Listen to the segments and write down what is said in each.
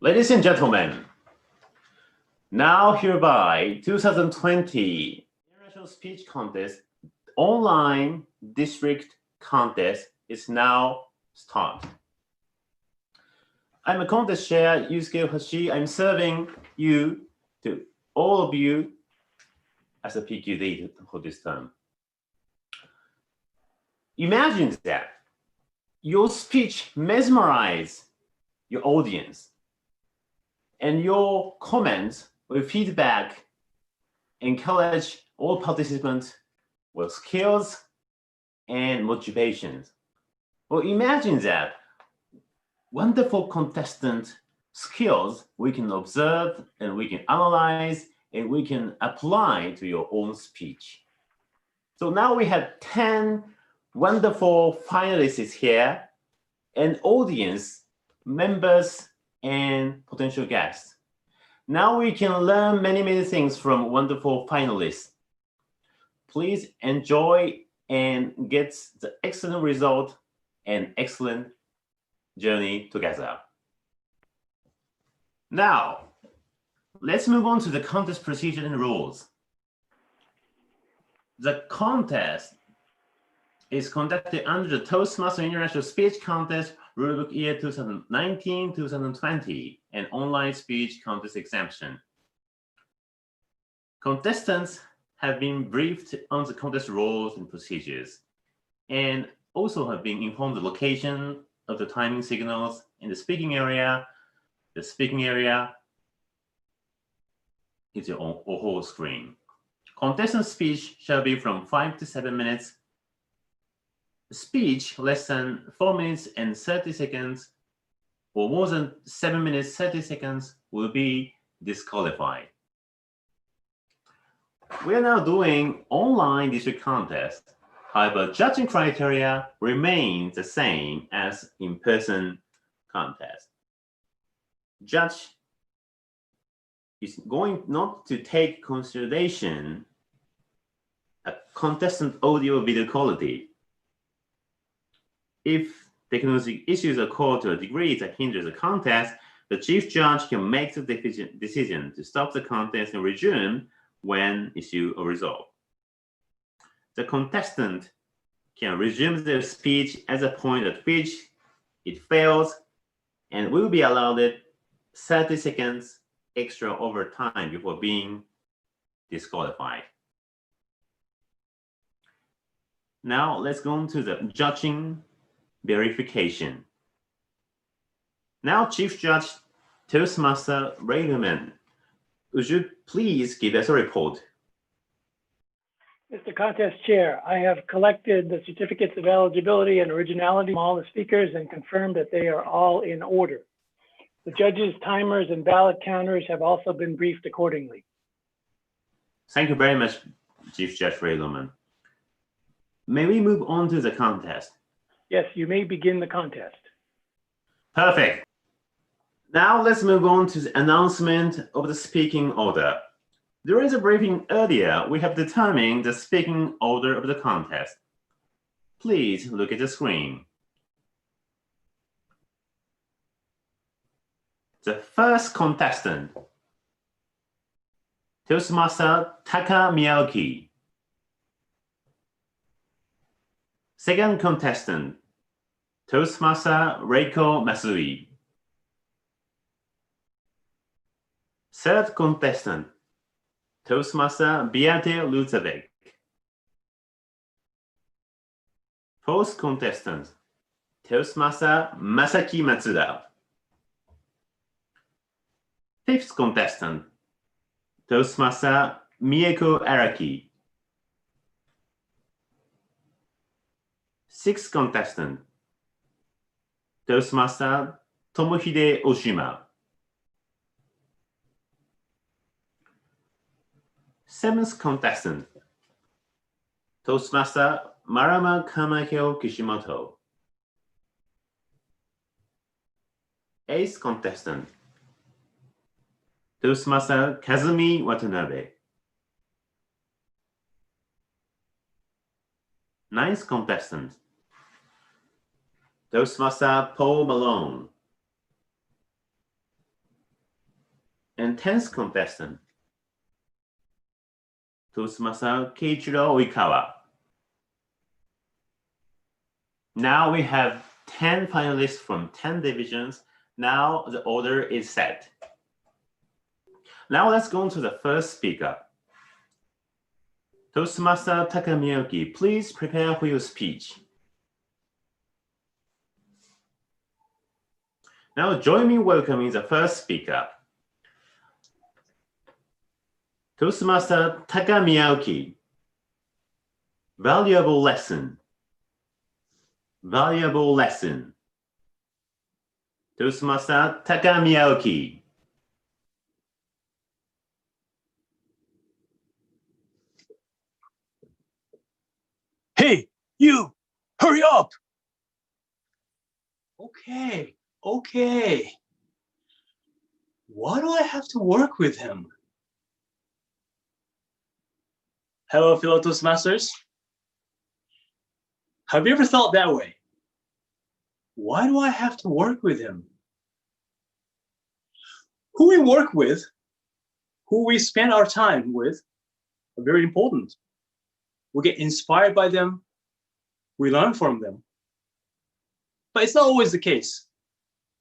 Ladies and gentlemen, now hereby 2020 International Speech Contest online district contest is now start. I'm a contest chair, Yusuke Hoshi. I'm serving you to all of you as a PQD for this term. Imagine that your speech mesmerizes your audience and your comments with feedback encourage all participants with skills and motivations. Well, imagine that wonderful contestant skills we can observe and we can analyze and we can apply to your own speech. So now we have 10 wonderful finalists here and audience members and potential guests. Now we can learn many things from wonderful finalists. Please enjoy and get the excellent result and excellent journey together. Now, let's move on to the contest procedure and rules. The contest is conducted under the Toastmasters International Speech Contest Rulebook Year 2019-2020 and online speech contest exemption. Contestants have been briefed on the contest rules and procedures, and also have been informed the location of the timing signals in the speaking area. The speaking area is your whole screen. Contestant speech shall be from 5 to 7 minutes. Speech less than 4 minutes and 30 seconds or more than 7 minutes 30 seconds will be disqualified. We are now doing online district contest. However, judging criteria remains the same as in-person contest. Judge is going not to take consideration a contestant audio video quality. If technology issues occur to a degree that hinders the contest, the chief judge can make the decision to stop the contest and resume when issue a result. The contestant can resume their speech at the point at which it fails and will be allowed 30 seconds extra over time before being disqualified. Now let's go on to the judging verification. Now, Chief Judge Toastmaster Railman, would you please give us a report? Mr. Contest Chair, I have collected the certificates of eligibility and originality from all the speakers and confirmed that they are all in order. The judges, timers, and ballot counters have also been briefed accordingly. Thank you very much, Chief Judge Railman. May we move on to the contest? Yes, you may begin the contest. Perfect. Now let's move on to the announcement of the speaking order. During the briefing earlier, we have determined the speaking order of the contest. Please look at the screen. The first contestant, Toastmaster Taka Miyawaki. Second contestant, Toastmaster Reiko Masui. Third contestant, Toastmaster Beate Lutzebaeck. Fourth contestant, Toastmaster Masaki Matsuda. Fifth contestant, Toastmaster Mieko Araki. Sixth contestant, Toastmaster Tomohide Oshima. Seventh contestant, Toastmaster Marama Carmichael Kishimoto. Eighth contestant, Toastmaster Kazumi Watanabe. Ninth contestant, Toastmaster Paul Malone. And 10th contestant, Toastmaster Keiichiro Oikawa. Now we have 10 finalists from 10 divisions. Now the order is set. Now let's go on to the first speaker. Toastmaster Taka Miyawaki, please prepare for your speech. Now join me in welcoming the first speaker. Toastmaster Taka Miyawaki. Valuable lesson. Valuable lesson. Toastmaster Taka Miyawaki. Hey, you! Hurry up! Okay. Why do I have to work with him? Hello, fellow Toastmasters. Have you ever thought that way? Why do I have to work with him? Who we work with, who we spend our time with, are very important. We get inspired by them. We learn from them. But it's not always the case.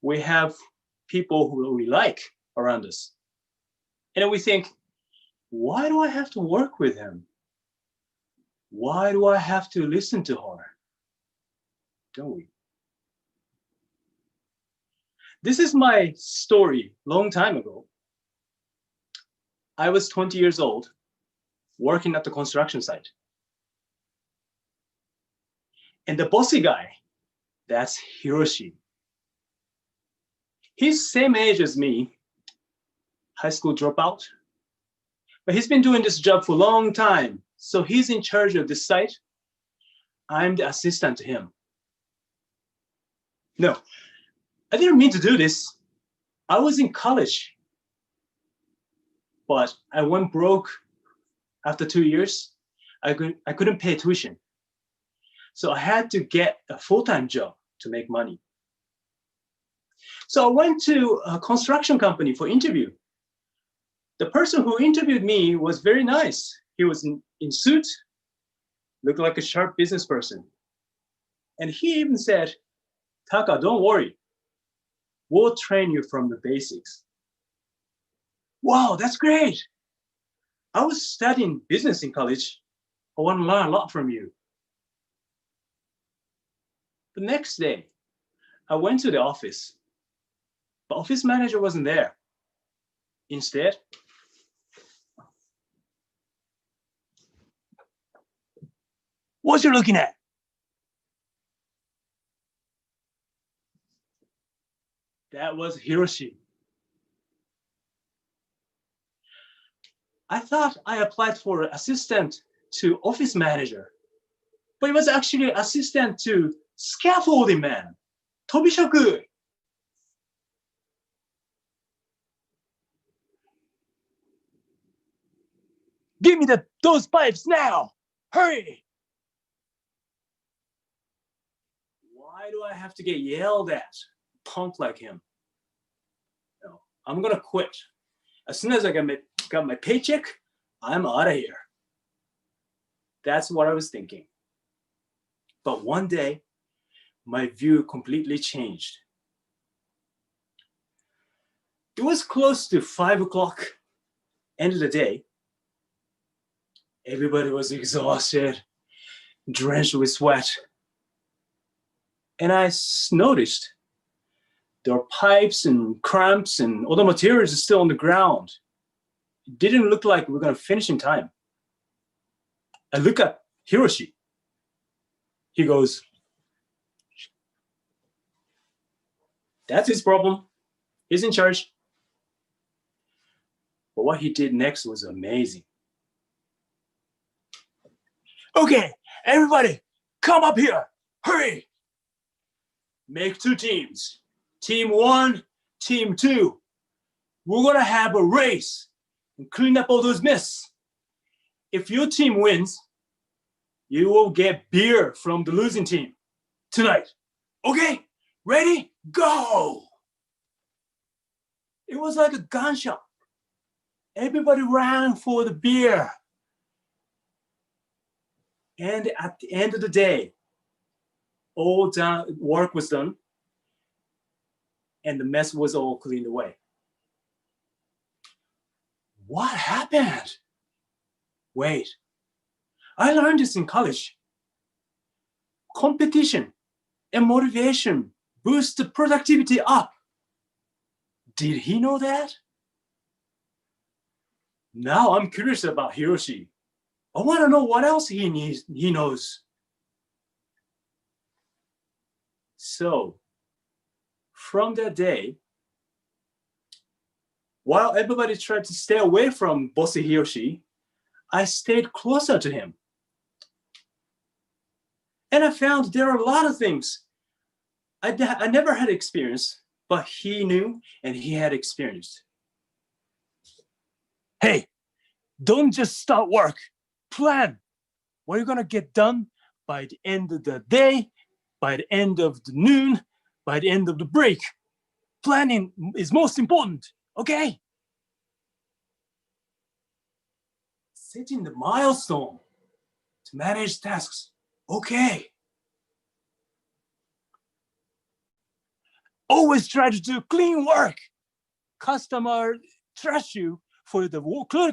We have people who we like around us. And then we think, why do I have to work with him? Why do I have to listen to her? Don't we? This is my story long time ago. I was 20 years old, working at the construction site. And the bossy guy, that's Hiroshi. He's same age as me, high school dropout. But he's been doing this job for a long time. So he's in charge of this site. I'm the assistant to him. No, I didn't mean to do this. I was in college. But I went broke after 2 years. I couldn't pay tuition. So I had to get a full-time job to make money. So I went to a construction company for interview. The person who interviewed me was very nice. He was in suit, looked like a sharp business person. And he even said, Taka, don't worry. We'll train you from the basics. Wow, that's great. I was studying business in college. I want to learn a lot from you. The next day, I went to the office. The office manager wasn't there. Instead, what you looking at? That was Hiroshi. I thought I applied for assistant to office manager, but it was actually assistant to scaffolding man, Tobishoku. Give me those pipes now! Hurry! Why do I have to get yelled at? Punk like him. No, I'm gonna quit. As soon as I got my paycheck, I'm out of here. That's what I was thinking. But one day, my view completely changed. It was close to 5 o'clock, end of the day. Everybody was exhausted, drenched with sweat. And I noticed there are pipes and clamps and all the materials are still on the ground. It didn't look like we were going to finish in time. I look at Hiroshi. He goes, that's his problem. He's in charge. But what he did next was amazing. Okay, everybody, come up here. Hurry. Make 2 teams. Team 1, team 2. We're going to have a race and clean up all those messes. If your team wins, you will get beer from the losing team tonight. Okay, ready? Go! It was like a gunshot. Everybody ran for the beer. And at the end of the day, all done, work was done, and the mess was all cleaned away. What happened? Wait, I learned this in college. Competition and motivation boost the productivity up. Did he know that? Now I'm curious about Hiroshi. I want to know what else he knows. So, from that day, while everybody tried to stay away from bossy Hiroshi, I stayed closer to him. And I found there are a lot of things I never had experience, but he knew and he had experienced. Hey, don't just start work. Plan what you're gonna get done by the end of the day, by the end of the noon, by the end of the break. Planning is most important, okay? Setting the milestone to manage tasks, okay. Always try to do clean work. Customer trust you for the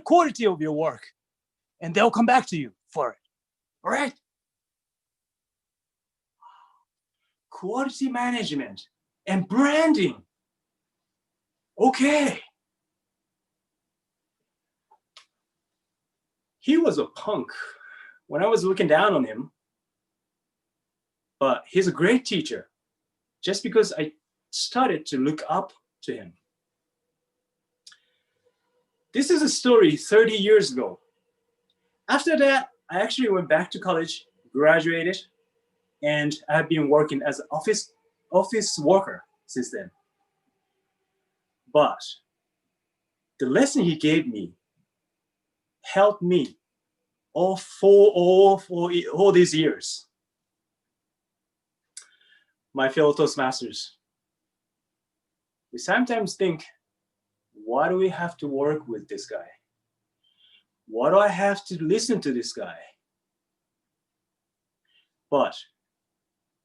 quality of your work, and they'll come back to you for it, all right? Quality management and branding, okay. He was a punk when I was looking down on him, but he's a great teacher just because I started to look up to him. This is a story 30 years ago. After that, I actually went back to college, graduated, and I've been working as an office worker since then. But the lesson he gave me helped me all these years. My fellow Toastmasters, we sometimes think, why do we have to work with this guy? Why do I have to listen to this guy? But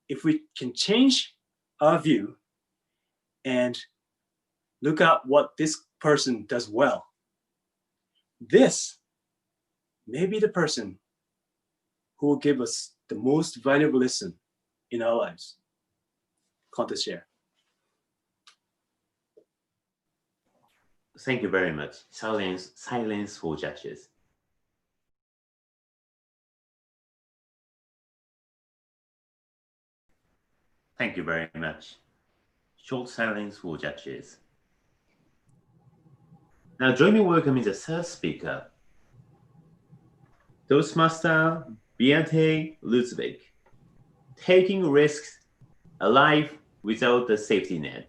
if we can change our view and look at what this person does well, this may be the person who will give us the most valuable lesson in our lives. Contest share. Thank you very much. Silence for judges. Thank you very much. Short silence for judges. Now join me welcoming the third speaker, Toastmaster Beate Lutzebaeck. Taking risks, a life without a safety net.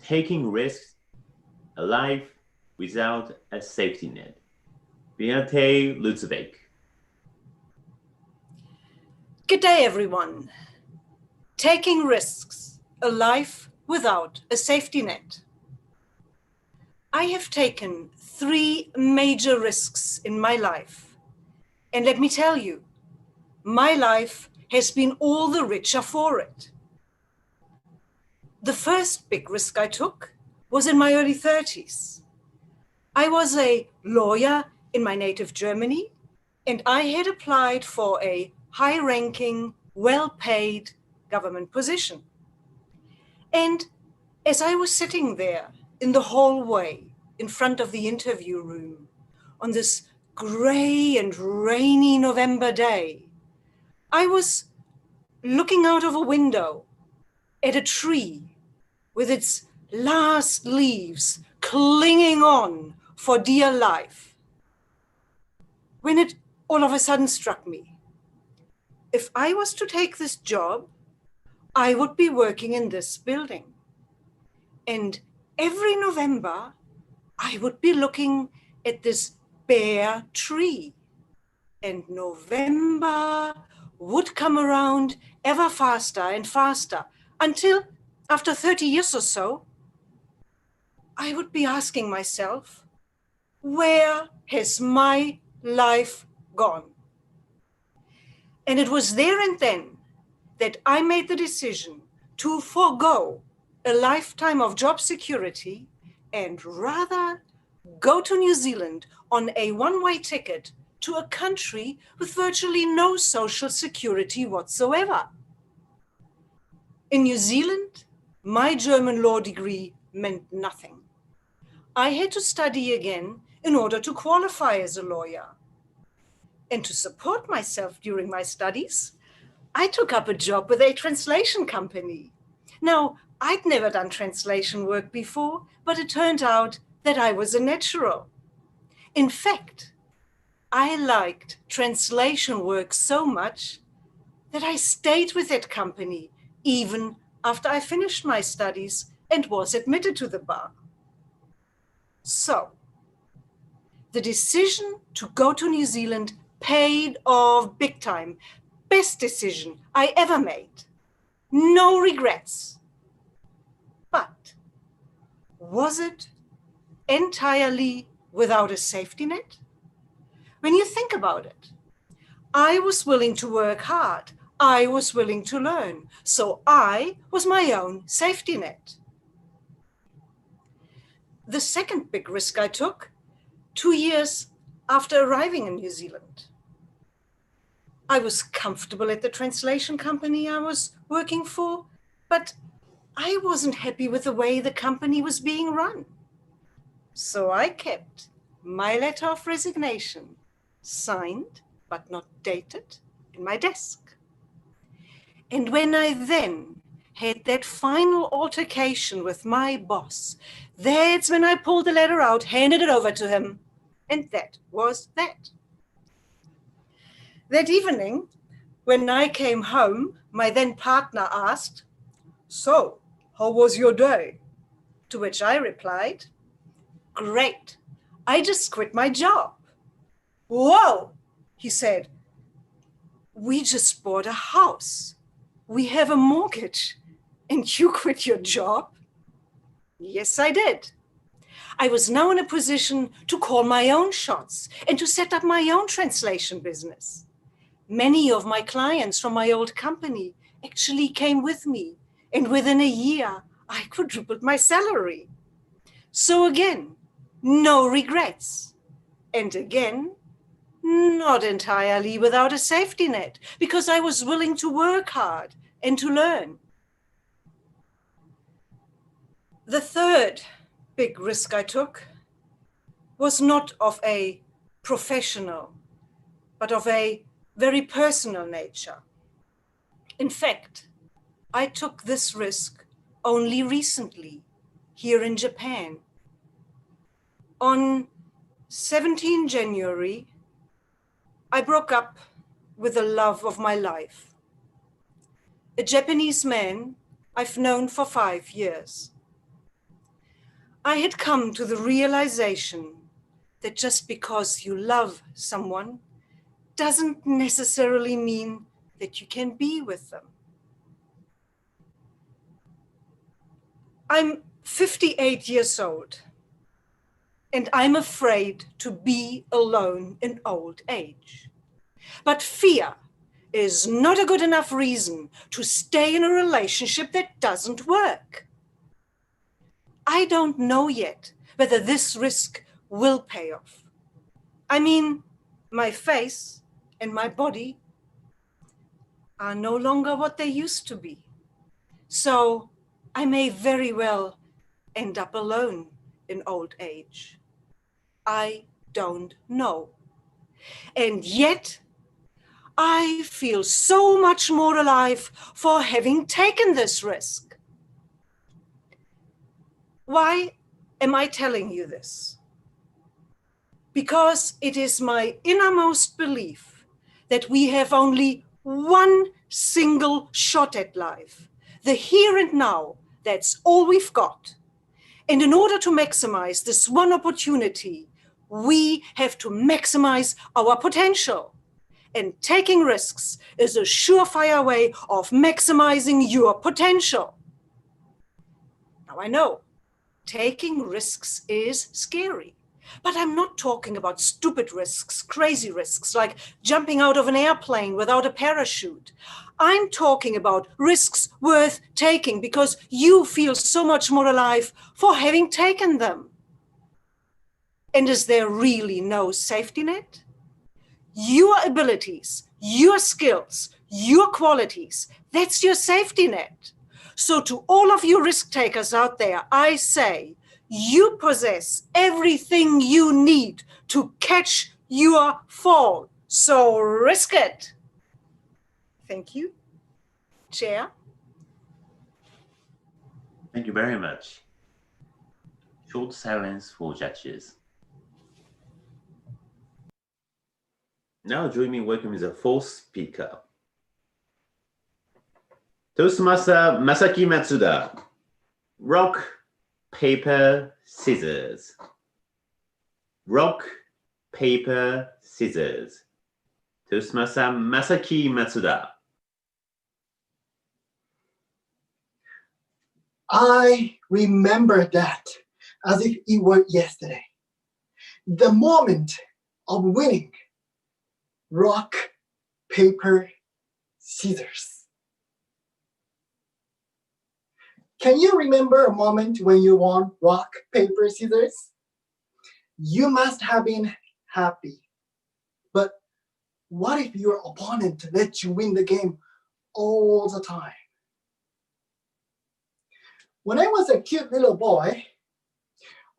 Taking risks, a life without a safety net. Beate Lutzebaeck. Good day, everyone. Taking risks, a life without a safety net. I have taken 3 major risks in my life. And let me tell you, my life has been all the richer for it. The first big risk I took was in my early 30s. I was a lawyer in my native Germany, and I had applied for a high-ranking, well-paid government position. And as I was sitting there in the hallway in front of the interview room on this gray and rainy November day, I was looking out of a window at a tree with its last leaves clinging on for dear life, when it all of a sudden struck me. If I was to take this job, I would be working in this building. And every November, I would be looking at this bare tree. And November would come around ever faster and faster until, after 30 years or so, I would be asking myself, Where has my life gone? And it was there and then that I made the decision to forego a lifetime of job security and rather go to New Zealand on a one-way ticket to a country with virtually no social security whatsoever. In New Zealand, my German law degree meant nothing. I had to study again in order to qualify as a lawyer. And to support myself during my studies, I took up a job with a translation company. Now, I'd never done translation work before, but it turned out that I was a natural. In fact, I liked translation work so much that I stayed with that company even after I finished my studies and was admitted to the bar. So, the decision to go to New Zealand paid off big time. Best decision I ever made. No regrets. But was it entirely without a safety net? When you think about it, I was willing to work hard. I was willing to learn. So I was my own safety net. The second big risk I took, 2 years after arriving in New Zealand. I was comfortable at the translation company I was working for, but I wasn't happy with the way the company was being run. So I kept my letter of resignation, signed but not dated, in my desk. And when I then had that final altercation with my boss, that's when I pulled the letter out, handed it over to him, and that was that. That evening, when I came home, my then partner asked, "So, how was your day?" To which I replied, "Great, I just quit my job." "Whoa," he said, "we just bought a house. We have a mortgage, and you quit your job?" Yes, I did. I was now in a position to call my own shots and to set up my own translation business. Many of my clients from my old company actually came with me, and within a year, I quadrupled my salary. So again, no regrets. And again, not entirely without a safety net, because I was willing to work hard and to learn. The third big risk I took was not of a professional, but of a very personal nature. In fact, I took this risk only recently here in Japan. On 17 January, I broke up with the love of my life, a Japanese man I've known for 5 years. I had come to the realization that just because you love someone doesn't necessarily mean that you can be with them. I'm 58 years old, and I'm afraid to be alone in old age. But fear is not a good enough reason to stay in a relationship that doesn't work. I don't know yet whether this risk will pay off. I mean, my face and my body are no longer what they used to be. So I may very well end up alone in old age. I don't know. And yet, I feel so much more alive for having taken this risk. Why am I telling you this? Because it is my innermost belief that we have only one single shot at life, the here and now. That's all we've got. And in order to maximize this one opportunity, we have to maximize our potential. And taking risks is a surefire way of maximizing your potential. Now I know taking risks is scary, But I'm not talking about stupid risks, crazy risks, like jumping out of an airplane without a parachute. I'm talking about risks worth taking because you feel so much more alive for having taken them. And is there really no safety net? Your abilities, your skills, your qualities, that's your safety net. So to all of you risk takers out there, I say, you possess everything you need to catch your fall. So risk it. Thank you. Chair. Thank you very much. Short silence for judges. Now join me in welcoming the fourth speaker. Toastmaster Masaki Matsuda. Rock, paper, scissors. Rock, paper, scissors. Toastmaster Masaki Matsuda. I remember that as if it were yesterday. The moment of winning. Rock, paper, scissors. Can you remember a moment when you won rock, paper, scissors? You must have been happy. But what if your opponent let you win the game all the time? When I was a cute little boy,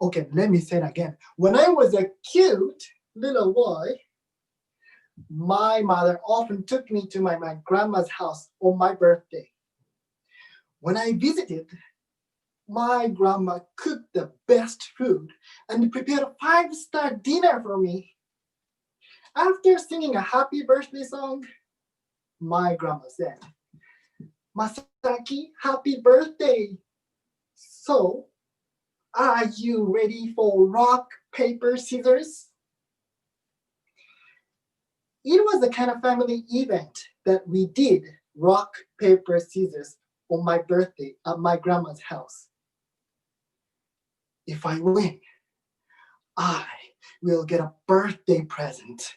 okay, let me say it again. When I was a cute little boy, my mother often took me to my grandma's house on my birthday. When I visited, my grandma cooked the best food and prepared a 5-star dinner for me. After singing a happy birthday song, my grandma said, "Masaki, happy birthday." So, are you ready for rock, paper, scissors? It was the kind of family event that we did rock, paper, scissors on my birthday at my grandma's house. If I win, I will get a birthday present.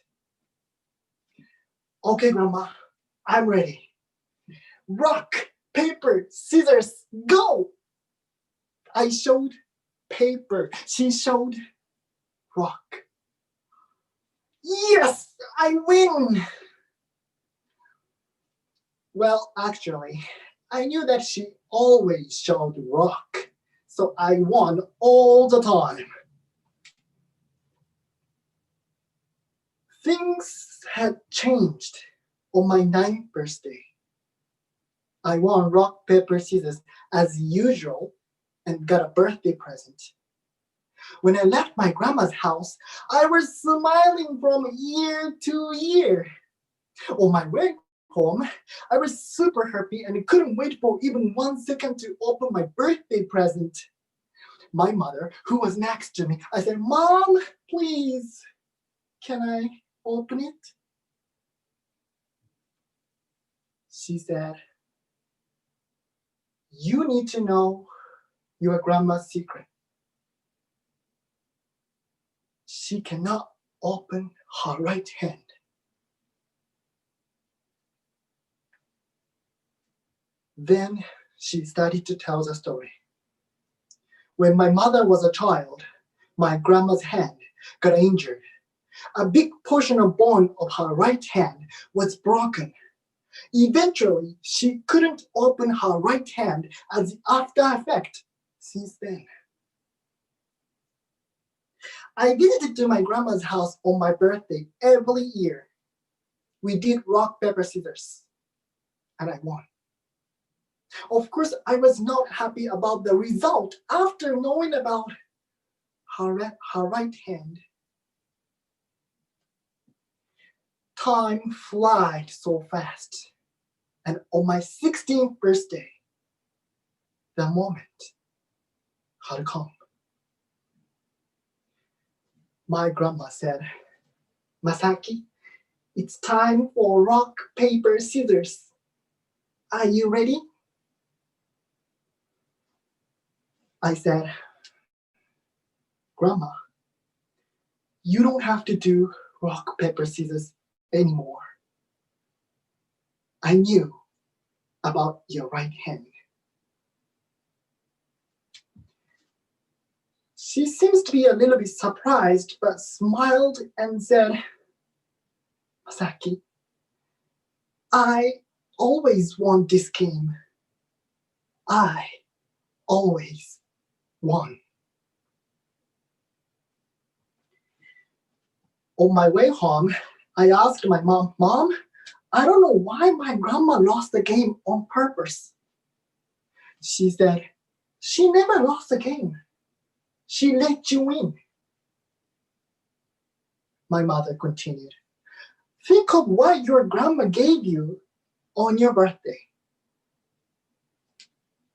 Okay, Grandma, I'm ready. Rock, paper, scissors, go! I showed paper. She showed rock. Yes, I win! Well, actually, I knew that she always showed rock, so I won all the time. Things had changed on my 9th birthday. I won rock, paper, scissors as usual and got a birthday present. When I left my grandma's house, I was smiling from ear to ear. On my way home, I was super happy and couldn't wait for even 1 second to open my birthday present. My mother, who was next to me, I said, "Mom, please, can I open it?" She said, "You need to know your grandma's secret. She cannot open her right hand." Then she started to tell the story. When my mother was a child, my grandma's hand got injured. A big portion of bone of her right hand was broken. Eventually, she couldn't open her right hand as the after effect since then. I visited to my grandma's house on my birthday every year. We did rock, paper, scissors, and I won. Of course, I was not happy about the result after knowing about her right hand. Time flies so fast. And on my 16th birthday, the moment had come. My grandma said, "Masaki, it's time for rock, paper, scissors. Are you ready?" I said, "Grandma, You don't have to do rock, paper, scissors anymore. I knew about your right hand. She seems to be a little bit surprised, but smiled and said, Masaki, I always won this game. I always won. On my way home, I asked my mom, Mom, I don't know why my grandma lost the game on purpose. She said, she never lost the game. She let you win. My mother continued, think of what your grandma gave you on your birthday.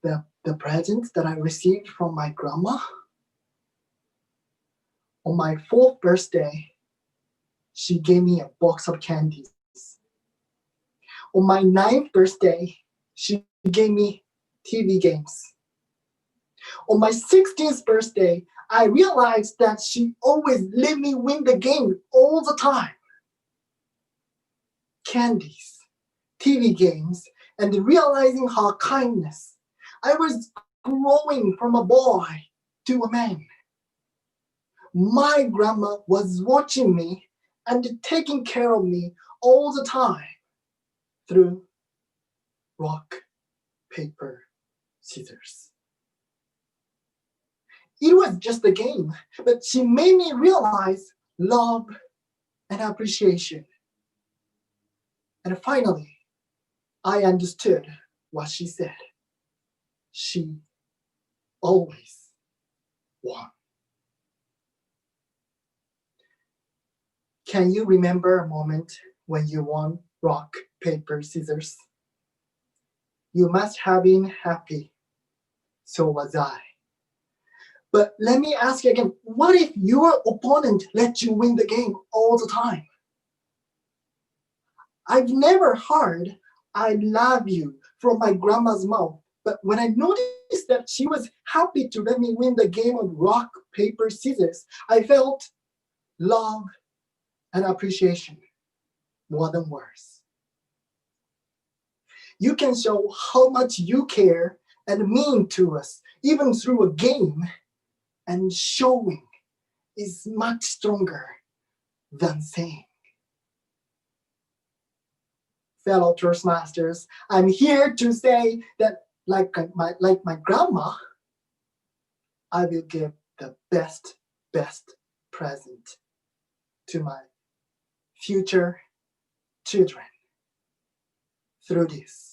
The presents that I received from my grandma. On my 4th birthday, she gave me a box of candies. On my 9th birthday, she gave me TV games. On my 16th birthday, I realized that she always let me win the game all the time. Candies, TV games, and realizing her kindness. I was growing from a boy to a man. My grandma was watching me and taking care of me all the time through rock, paper, scissors. It was just a game, but she made me realize love and appreciation. And finally, I understood what she said. She always won. Can you remember a moment when you won rock, paper, scissors? You must have been happy. So was I. But let me ask you again, what if your opponent let you win the game all the time? I've never heard I love you from my grandma's mouth, but when I noticed that she was happy to let me win the game of rock, paper, scissors, I felt love and appreciation more than words. You can show how much you care and mean to us, even through a game, and showing is much stronger than saying. Fellow Toastmasters, I'm here to say that like my grandma, I will give the best present to my future children through this.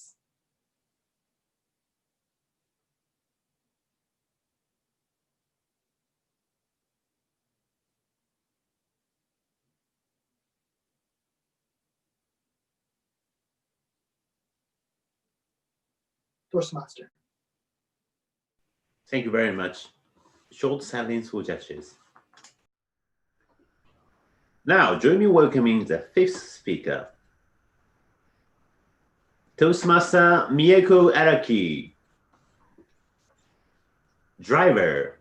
Toastmaster. Thank you very much. Short silence for judges. Now, join me welcoming the 5th speaker, Toastmaster Mieko Araki. Driver.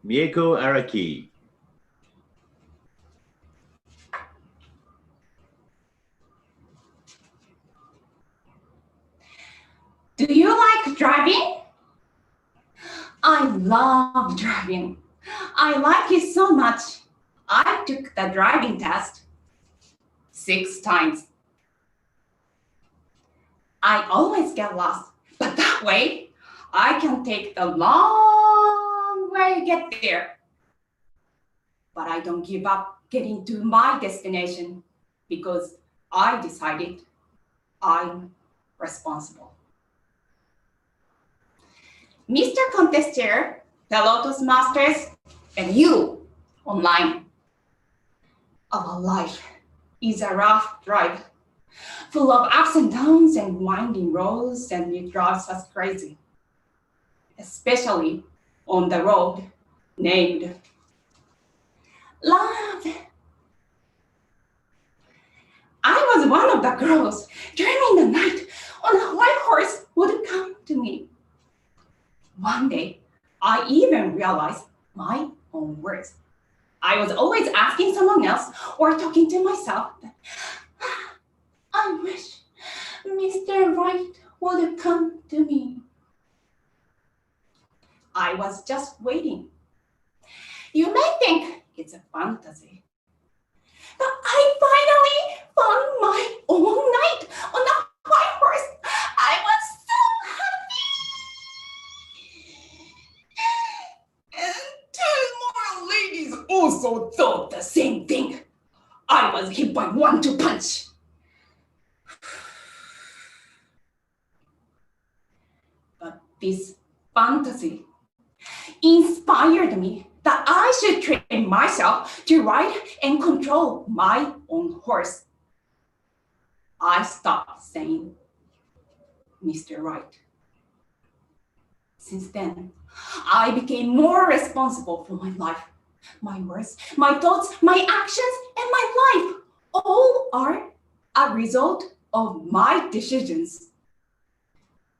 Mieko Araki. Do you like driving? I love driving. I like it so much. I took the driving test 6 times. I always get lost, but that way I can take the long way to get there. But I don't give up getting to my destination because I decided I'm responsible. Mr. Contester, fellow Toastmasters, and you online. Our life is a rough drive, full of ups and downs and winding roads, and it drives us crazy, especially on the road named love. I was one of the girls dreaming the night on a white horse would come to me. One day, I even realized my own words. I was always asking someone else or talking to myself that, I wish Mr. Right would come to me. I was just waiting. You may think it's a fantasy, but I finally found my own knight on a white horse. I was so happy. And 10 more ladies also thought the same thing. I was hit by 1-2 punch. But this fantasy inspired me that I should train myself to ride and control my own horse. I stopped saying, Mr. Right. Since then, I became more responsible for my life. My words, my thoughts, my actions, and my life all are a result of my decisions.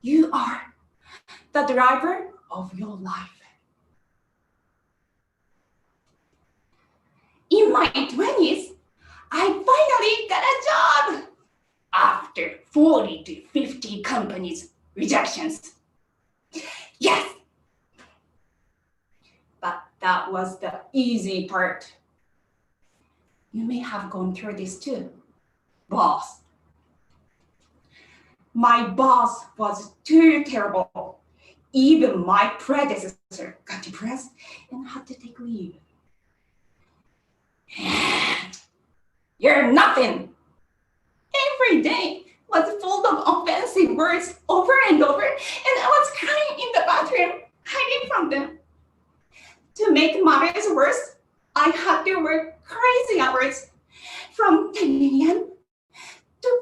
You are the driver of your life. In my 20s, I finally got a job after 40 to 50 companies' rejections. Yes! But that was the easy part. You may have gone through this too. Boss. My boss was too terrible. Even my predecessor got depressed and had to take leave. You're nothing. Every day was full of offensive words over and over, and I was crying in the bathroom, hiding from them. To make matters worse, I had to work crazy hours from 10 a.m. to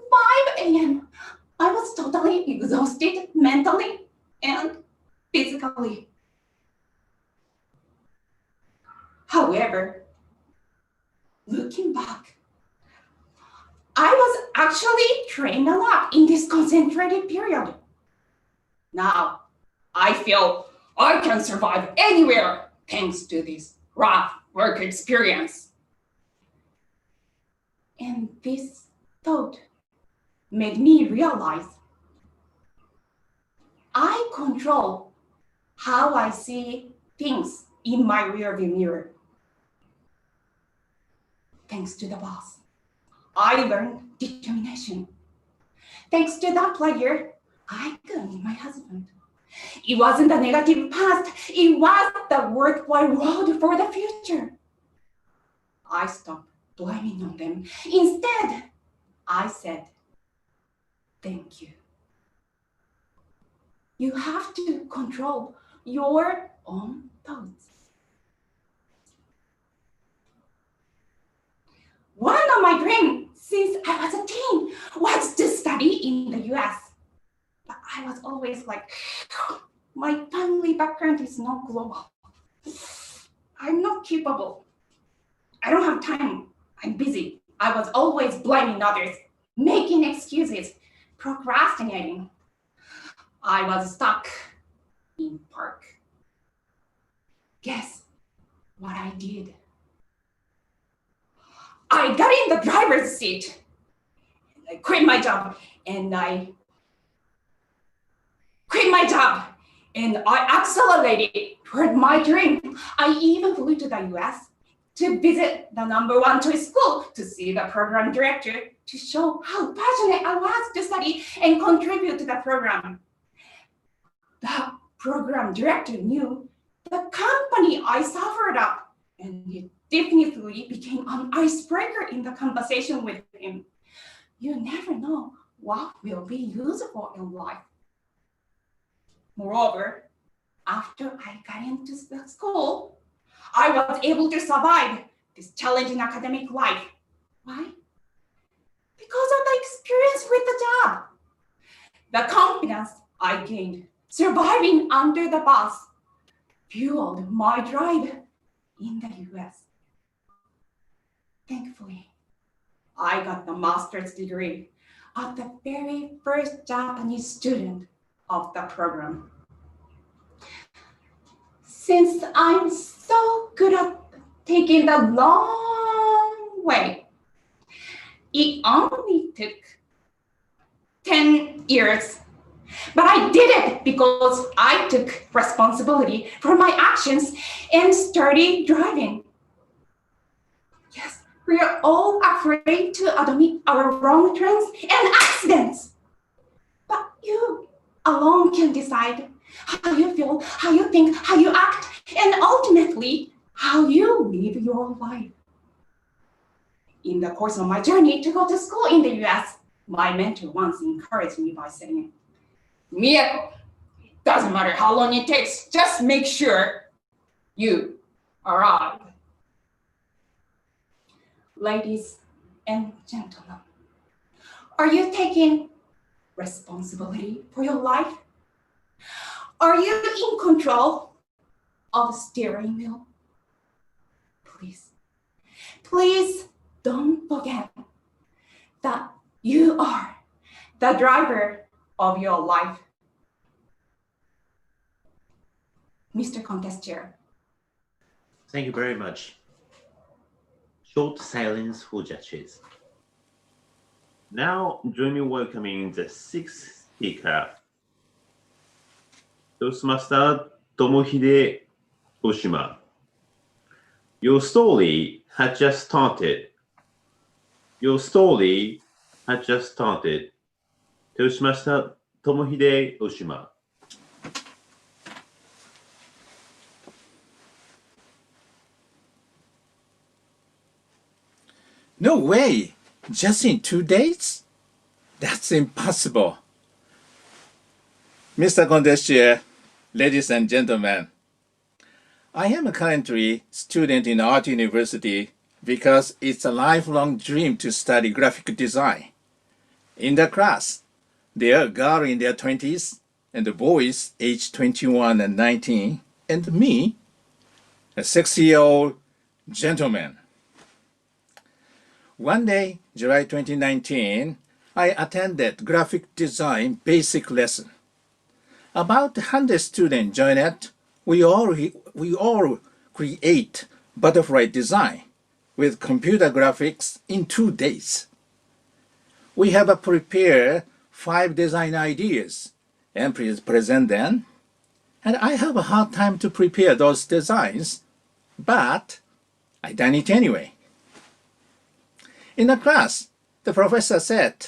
5 a.m. I was totally exhausted mentally and physically. However, looking back, I was actually trained a lot in this concentrated period. Now, I feel I can survive anywhere thanks to this rough work experience. And this thought made me realize I control how I see things in my rearview mirror. Thanks to the boss, I learned determination. Thanks to that player, I could meet my husband. It wasn't the negative past, it was the worthwhile road for the future. I stopped blaming on them. Instead, I said, thank you. You have to control your own thoughts. One of my dreams since I was a teen was to study in the US. But I was always like, my family background is not global. I'm not capable. I don't have time. I'm busy. I was always blaming others, making excuses, procrastinating. I was stuck in park. Guess what I did? I got in the driver's seat. I quit my job and I accelerated toward my dream. I even flew to the US to visit the #1 choice school to see the program director to show how passionate I was to study and contribute to the program. The program director knew the company I suffered up, and it definitely became an icebreaker in the conversation with him. You never know what will be useful in life. Moreover, after I got into the school, I was able to survive this challenging academic life. Why? Because of the experience with the job. The confidence I gained surviving under the bus fueled my drive in the US. Thankfully, I got the master's degree as the very first Japanese student of the program. Since I'm so good at taking the long way, it only took 10 years. But I did it because I took responsibility for my actions and started driving. Yes, we are all afraid to admit our wrong turns and accidents. But you alone can decide how you feel, how you think, how you act, and ultimately, how you live your life. In the course of my journey to go to school in the US, my mentor once encouraged me by saying, Mieko, it doesn't matter how long it takes, just make sure you arrive. Ladies and gentlemen, are you taking responsibility for your life? Are you in control of the steering wheel? Please don't forget that you are the driver of your life. Mr. Contest Chair. Thank you very much. Short silence for judges. Now, join me welcoming the sixth speaker, Toastmaster Tomohide Oshima. Your story had just started. Your story had just started. Toastmaster Tomohide Oshima. No way! Just in 2 days? That's impossible. Mr. Contest Chair, ladies and gentlemen, I am currently a student in art university because it's a lifelong dream to study graphic design. In the class, there are girls in their 20s and the boys aged 21 and 19, and me, a 6-year-old gentleman. One day, July 2019, I attended graphic design basic lesson. About 100 students joined it. We all create butterfly design with computer graphics in 2 days. We have prepared 5 design ideas and present them. And I have a hard time to prepare those designs, but I done it anyway. In the class, the professor said,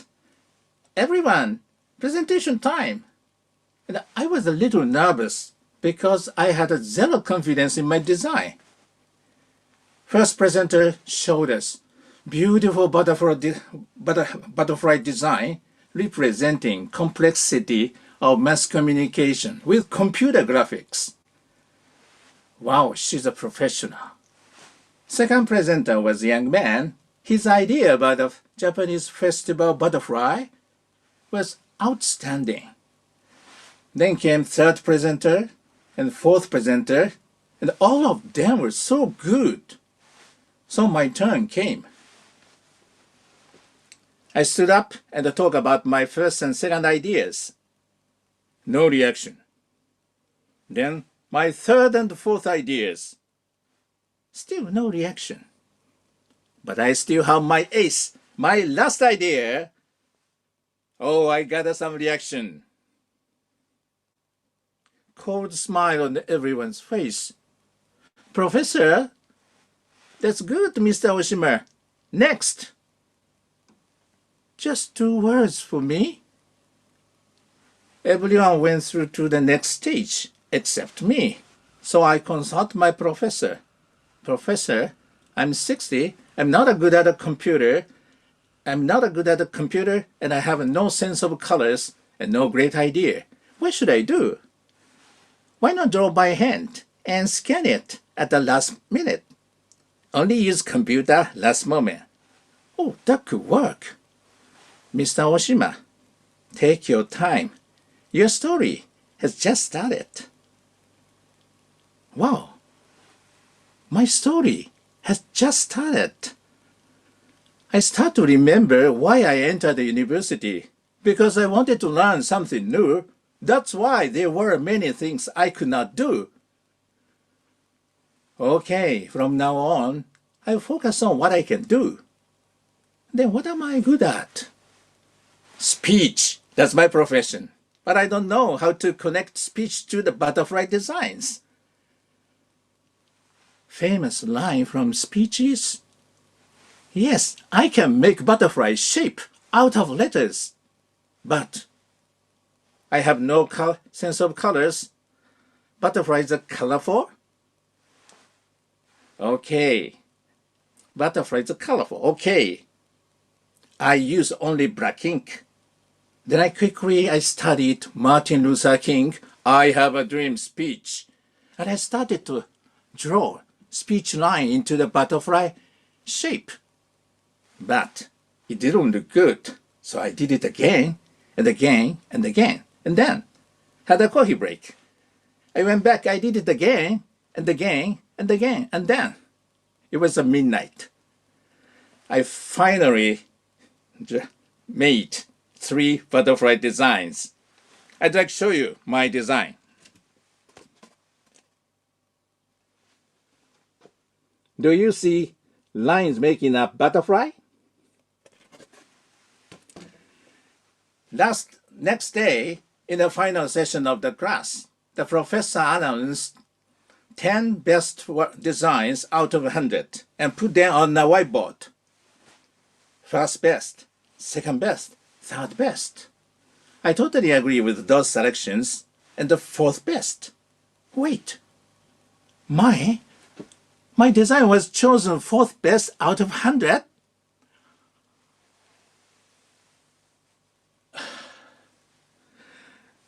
"Everyone, presentation time." And I was a little nervous because I had zero confidence in my design. First presenter showed us beautiful butterfly design representing complexity of mass communication with computer graphics. Wow, she's a professional. Second presenter was a young man. His idea about the Japanese festival butterfly was outstanding. Then came third presenter and fourth presenter, and all of them were so good. So my turn came. I stood up and talked about my first and second ideas. No reaction. Then my third and fourth ideas. Still no reaction. But I still have my ace, my last idea. Oh, I got some reaction. Cold smile on everyone's face. "Professor, that's good, Mr. Oshima. Next." Just 2 words for me. Everyone went through to the next stage except me. So I consult my professor. "Professor, I'm 60. I'm not good at a computer. And I have no sense of colors and no great idea. What should I do? Why not draw by hand and scan it at the last minute? Only use computer last moment." "Oh, that could work." "Mr. Oshima, take your time. Your story has just started." Wow, my story has just started. I start to remember why I entered the university, because I wanted to learn something new. That's why there were many things I could not do. Okay, from now on, I focus on what I can do. Then what am I good at? Speech. That's my profession. But I don't know how to connect speech to the butterfly designs. Famous line from speech is, yes, I can make butterfly shape out of letters, but I have no sense of colors. Butterflies are colorful? Okay. Butterflies are colorful. Okay. I use only black ink. Then I studied Martin Luther King, I Have a Dream speech. And I started to draw speech line into the butterfly shape. But it didn't look good. So I did it again and again and again. And then had a coffee break. I went back, I did it again and again and again. And then it was midnight. I finally made 3 butterfly designs. I'd like to show you my design. Do you see lines making a butterfly? Next day, in the final session of the class, the professor announced 10 best designs out of 100 and put them on the whiteboard. First best, second best, third best. I totally agree with those selections. And the fourth best. Wait, my design was chosen fourth best out of 100?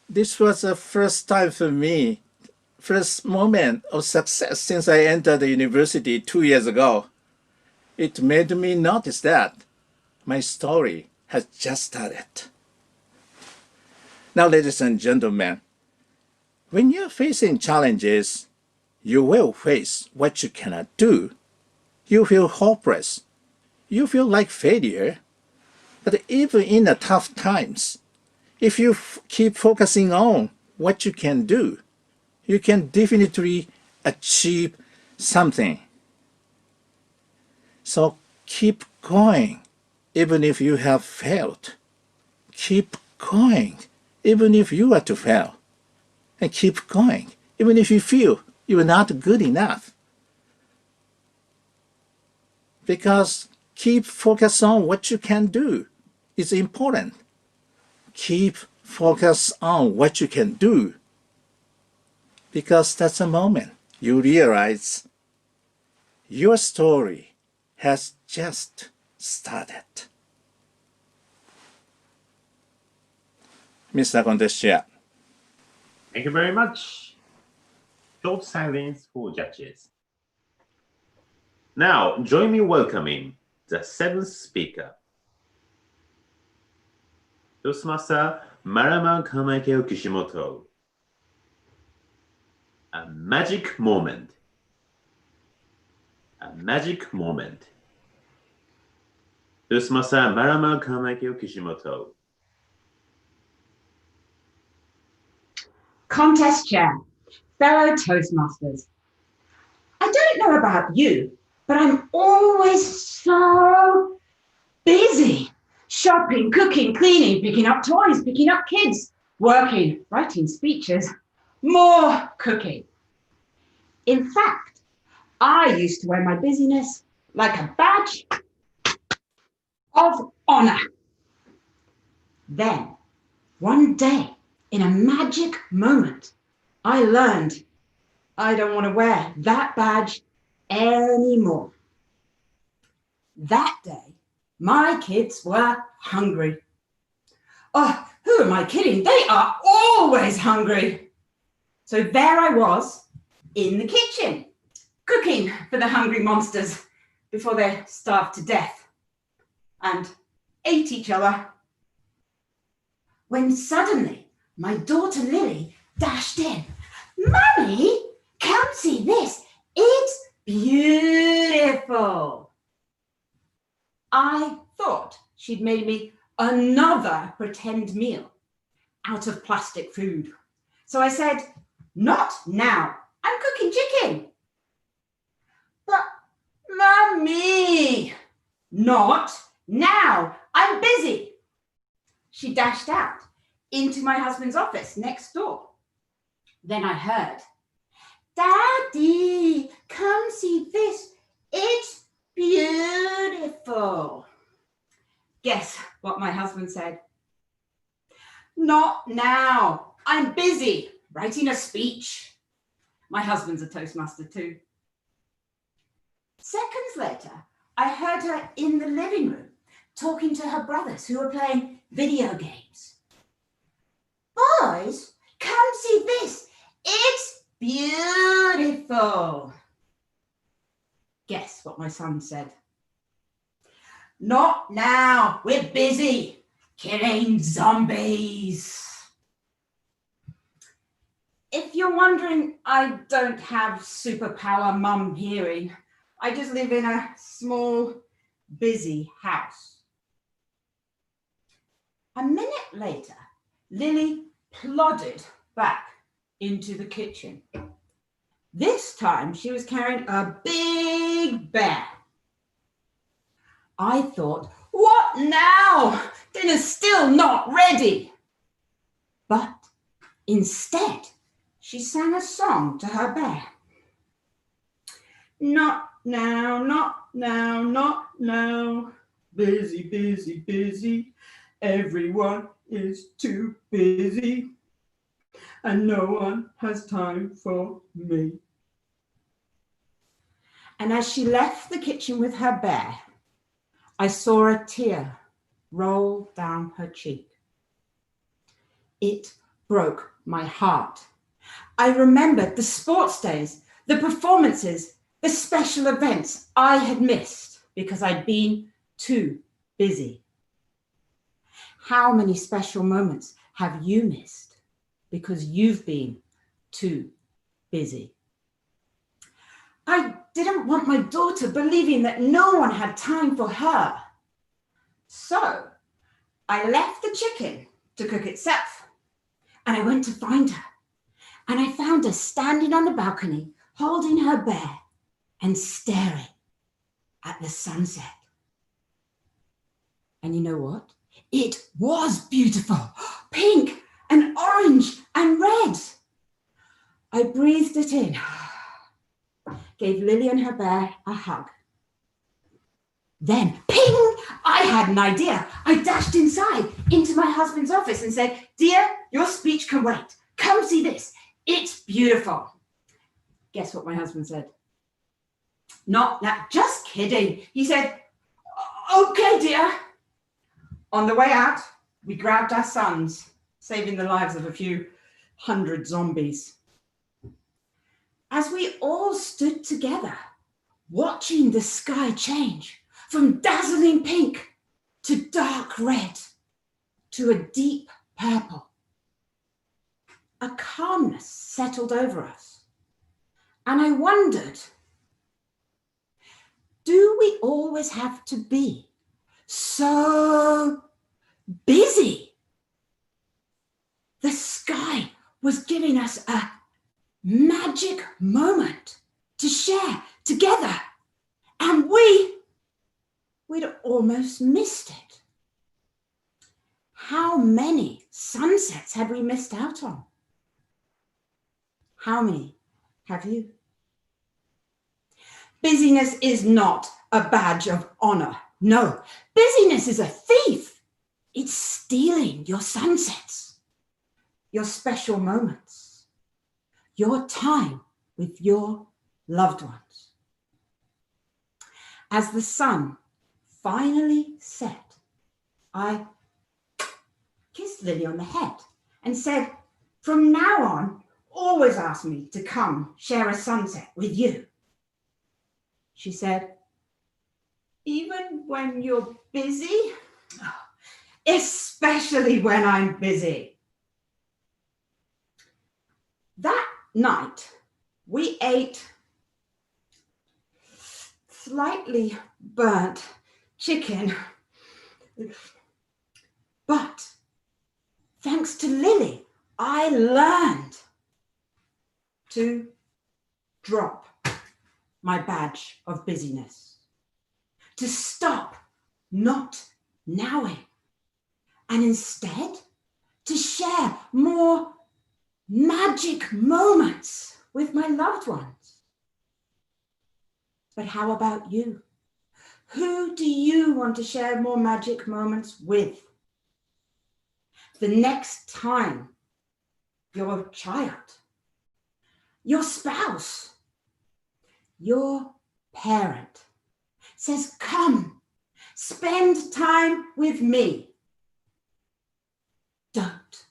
This was the first time for me, first moment of success since I entered the university 2 years ago. It made me notice that my story has just started. Now, ladies and gentlemen, when you're facing challenges, you will face what you cannot do. You feel hopeless. You feel like failure. But even in the tough times, if you keep focusing on what you can do, you can definitely achieve something. So keep going, even if you have failed. Keep going, even if you are to fail. And keep going, even if you feel you are not good enough. Because keep focus on what you can do is important. Keep focus on what you can do. Because that's a moment you realize your story has just started. Mr. Contest Chair. Thank you very much. Short silence for judges. Now, join me welcoming the 7th speaker, Toastmaster Marama Carmichael Kishimoto. A magic moment. A magic moment. Toastmaster Marama Carmichael Kishimoto. Contest chair, fellow Toastmasters. I don't know about you, but I'm always so busy. Shopping, cooking, cleaning, picking up toys, picking up kids, working, writing speeches, more cooking. In fact, I used to wear my busyness like a badge of honor. Then, one day, in a magic moment, I learned I don't want to wear that badge anymore. That day, my kids were hungry. Oh, who am I kidding? They are always hungry. So there I was in the kitchen, cooking for the hungry monsters before they starved to death and ate each other. When suddenly my daughter Lily dashed in. Mummy, come see this. It's beautiful. I thought she'd made me another pretend meal out of plastic food. So I said, not now. I'm cooking chicken. Mummy! Not now. I'm busy. She dashed out into my husband's office next door. Then I heard, Daddy, come see this. It's beautiful. Guess what my husband said? Not now. I'm busy writing a speech. My husband's a Toastmaster too. Seconds later, I heard her in the living room talking to her brothers who were playing video games. Boys, come see this. It's beautiful. Guess what my son said? Not now. We're busy killing zombies. If you're wondering, I don't have superpower mum hearing. I just live in a small, busy house. A minute later, Lily plodded back into the kitchen. This time she was carrying a big bear. I thought, what now? Dinner's still not ready. But instead, she sang a song to her bear. Not now, not now, not now. Busy, busy, busy. Everyone is too busy. And no one has time for me. And as she left the kitchen with her bear, I saw a tear roll down her cheek. It broke my heart. I remembered the sports days, the performances, the special events I had missed because I'd been too busy. How many special moments have you missed because you've been too busy? I didn't want my daughter believing that no one had time for her. So I left the chicken to cook itself and I went to find her. And I found her standing on the balcony, holding her bear and staring at the sunset. And you know what? It was beautiful, pink and orange and red. I breathed it in, gave Lily and her bear a hug. Then, ping, I had an idea. I dashed inside into my husband's office and said, dear, your speech can wait. Come see this. It's beautiful. Guess what my husband said? Not that, just kidding. He said, okay, dear. On the way out, we grabbed our sons, saving the lives of a few hundred zombies. As we all stood together, watching the sky change from dazzling pink to dark red to a deep purple, a calmness settled over us. And I wondered, do we always have to be so busy? The sky was giving us a magic moment to share together, and we'd almost missed it. How many sunsets had we missed out on? How many have you? Busyness is not a badge of honor. No, busyness is a thief. It's stealing your sunsets, your special moments, your time with your loved ones. As the sun finally set, I kissed Lily on the head and said, from now on, always ask me to come share a sunset with you. She said, even when you're busy? Especially when I'm busy. That night, we ate slightly burnt chicken. But thanks to Lily, I learned to drop my badge of busyness, to stop not knowing, and instead to share more magic moments with my loved ones. But how about you? Who do you want to share more magic moments with? The next time your child, your spouse, your parent says, come, spend time with me. Don't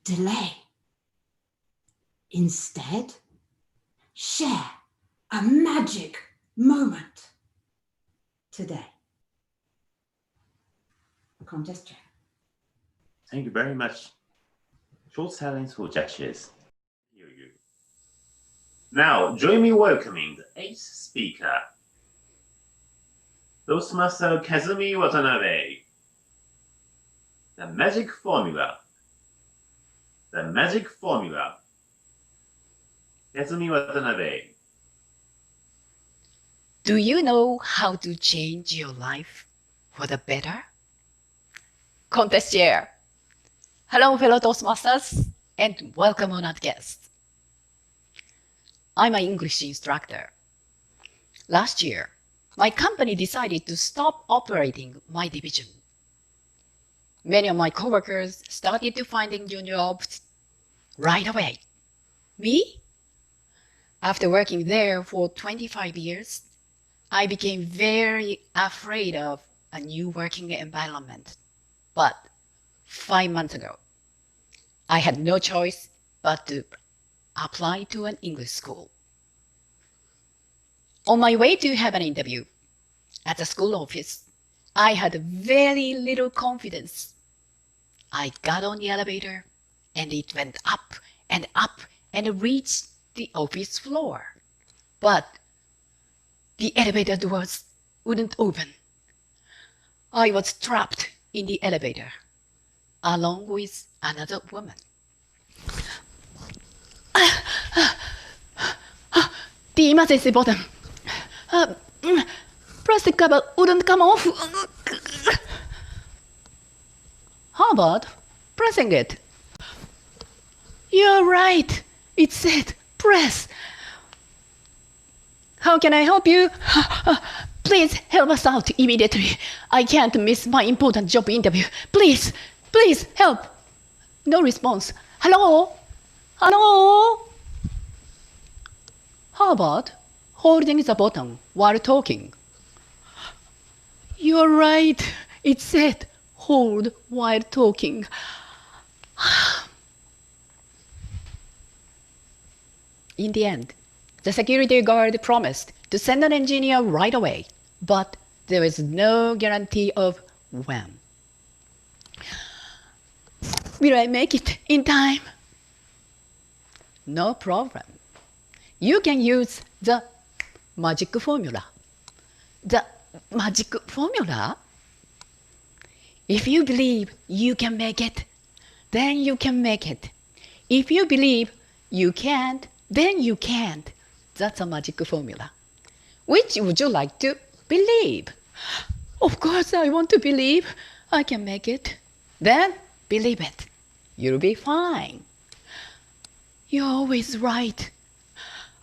delay. Instead, share a magic moment today. Contest chair. Thank you very much. Short silence for judges. Hear you. Now, join me welcoming the eighth speaker, Toastmaster Kazumi Watanabe. The magic formula. The magic formula. Kazumi Watanabe. Do you know how to change your life for the better? Contest chair. Hello, fellow Toastmasters, and welcome honored guests. I'm an English instructor. Last year, my company decided to stop operating my division. Many of my coworkers started to finding new jobs right away. Me? After working there for 25 years, I became very afraid of a new working environment. But 5 months ago, I had no choice but to apply to an English school. On my way to have an interview at the school office, I had very little confidence. I got on the elevator and it went up and reached the office floor. But the elevator doors wouldn't open. I was trapped in the elevator along with another woman. The emergency button. Plastic cover wouldn't come off. How about pressing it? You're right. It said press. How can I help you? Please help us out immediately. I can't miss my important job interview. Please, please help. No response. Hello? Hello? How about holding the button while talking? You're right. It said hold while talking. In the end, the security guard promised to send an engineer right away, but there is no guarantee of when. Will I make it in time? No problem. You can use the magic formula. The magic formula? If you believe you can make it, then you can make it. If you believe you can't, then you can't. That's a magic formula. Which would you like to believe? Of course I want to believe I can make it. Then believe it. You'll be fine. You're always right.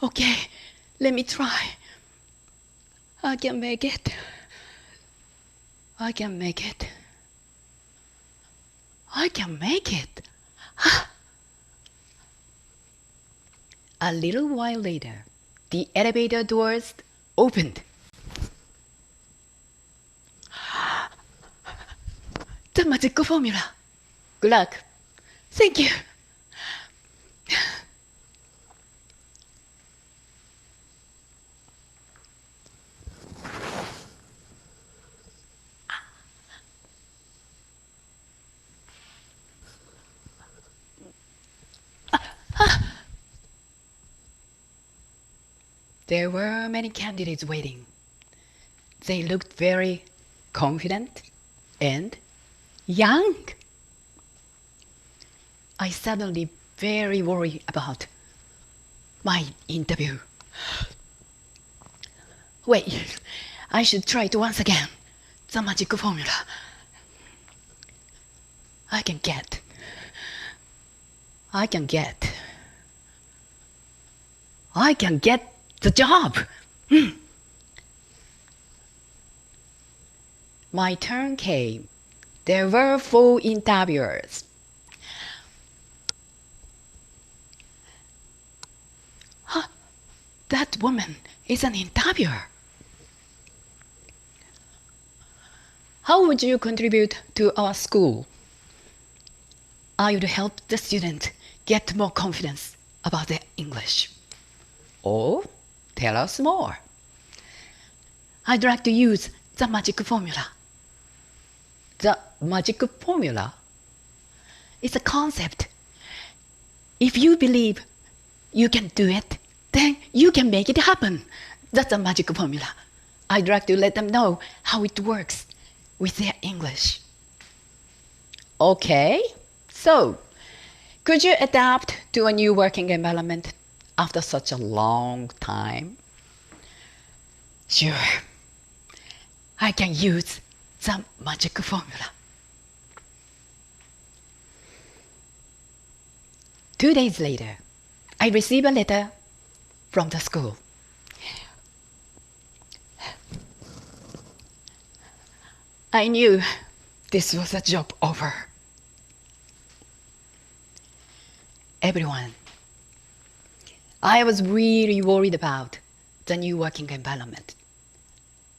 Okay, let me try. I can make it. I can make it. I can make it. A little while later, the elevator doors opened. The magic formula. Good luck. Thank you. There were many candidates waiting. They looked very confident and young. I suddenly very worried about my interview. Wait, I should try it once again. The magic formula. I can get the job. My turn came. There were 4 interviewers. Huh, that woman is an interviewer. How would you contribute to our school? I would help the student get more confidence about their English. Or tell us more. I'd like to use the magic formula. The magic formula is a concept. If you believe you can do it, then you can make it happen. That's a magic formula. I'd like to let them know how it works with their English. Okay, so could you adapt to a new working environment after such a long time? Sure, I can use the magic formula. 2 days later, I received a letter from the school. I knew this was a job offer. Everyone, I was really worried about the new working environment.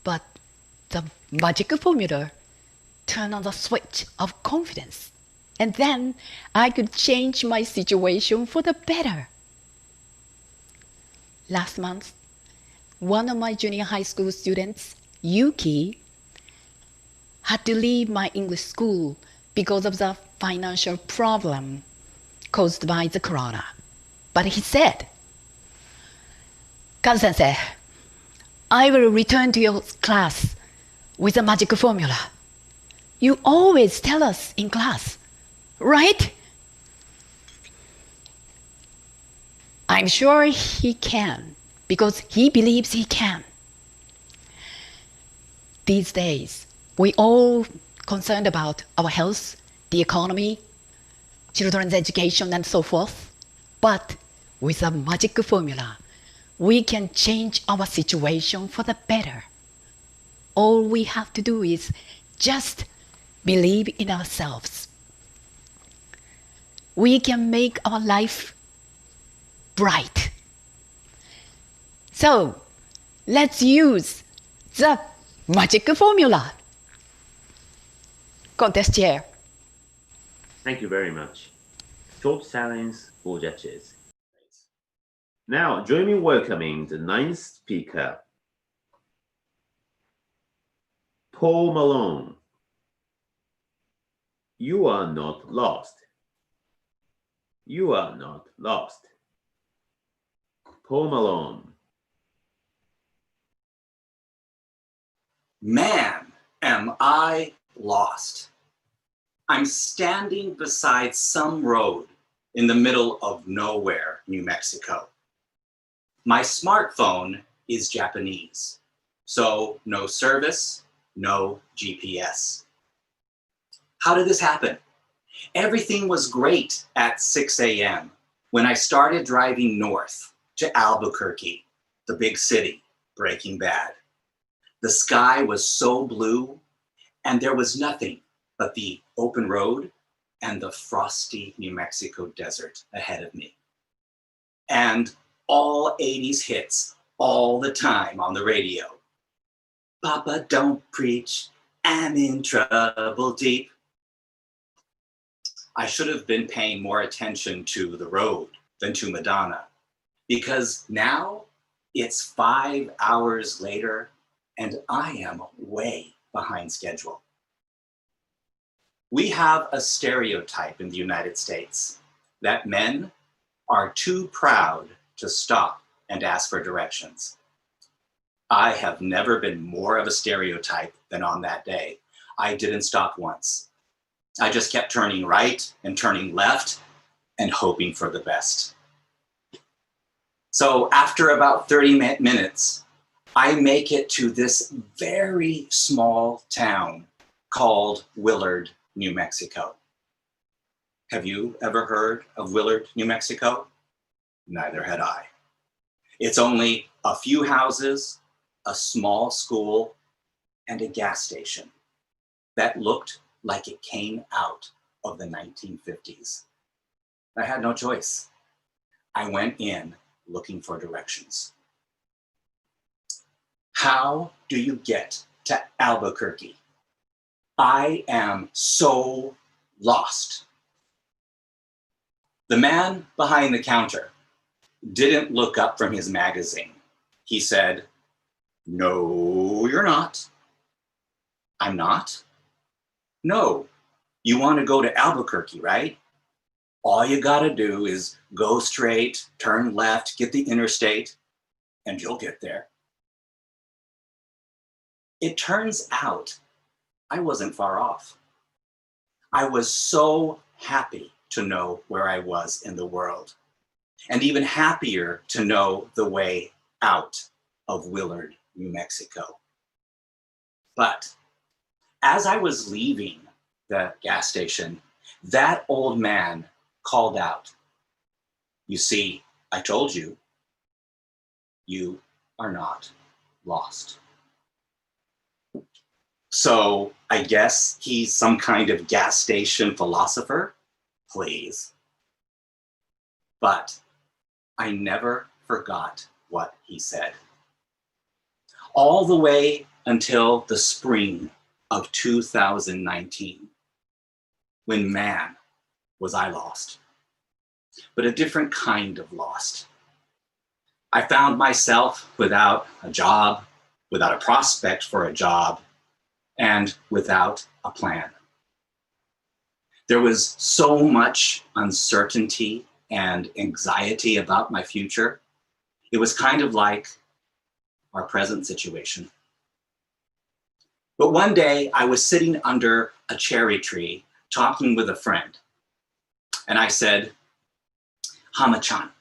But the magic formula turned on the switch of confidence. And then I could change my situation for the better. Last month, one of my junior high school students, Yuki, had to leave my English school because of the financial problem caused by the corona. But he said, "Kazu-sensei, I will return to your class with a magic formula. You always tell us in class, right?" I'm sure he can, because he believes he can. These days, we all concerned about our health, the economy, children's education, and so forth. But with a magic formula, we can change our situation for the better. All we have to do is just believe in ourselves. We can make our life bright. So let's use the magic formula. Contest chair. Thank you very much. Short silence for judges. Now, join me in welcoming the 9th speaker, Paul Malone. You are not lost. You are not lost. Paul Malone. Man, am I lost. I'm standing beside some road in the middle of nowhere, New Mexico. My smartphone is Japanese, so no service, no GPS. How did this happen? Everything was great at 6 a.m. when I started driving north to Albuquerque, the big city, Breaking Bad. The sky was so blue, and there was nothing but the open road and the frosty New Mexico desert ahead of me. And all 80s hits all the time on the radio. Papa, don't preach, I'm in trouble deep. I should have been paying more attention to the road than to Madonna, because now it's 5 hours later and I am way behind schedule. We have a stereotype in the United States that men are too proud to stop and ask for directions. I have never been more of a stereotype than on that day. I didn't stop once. I just kept turning right and turning left and hoping for the best. So after about 30 minutes, I make it to this very small town called Willard, New Mexico. Have you ever heard of Willard, New Mexico? Neither had I. It's only a few houses, a small school, and a gas station that looked like it came out of the 1950s. I had no choice. I went in looking for directions. How do you get to Albuquerque? I am so lost. The man behind the counter didn't look up from his magazine. He said, "No, you're not." "I'm not?" "No, you want to go to Albuquerque, right? All you gotta do is go straight, turn left, get the interstate, and you'll get there." It turns out I wasn't far off. I was so happy to know where I was in the world, and even happier to know the way out of Willard, New Mexico. But as I was leaving the gas station, that old man called out, "You see, I told you, you are not lost." So I guess he's some kind of gas station philosopher, please. But I never forgot what he said. All the way until the spring of 2019, when man, was I lost, but a different kind of lost. I found myself without a job, without a prospect for a job, and without a plan. There was so much uncertainty and anxiety about my future. It was kind of like our present situation. But one day I was sitting under a cherry tree talking with a friend, and I said, "Hama-chan,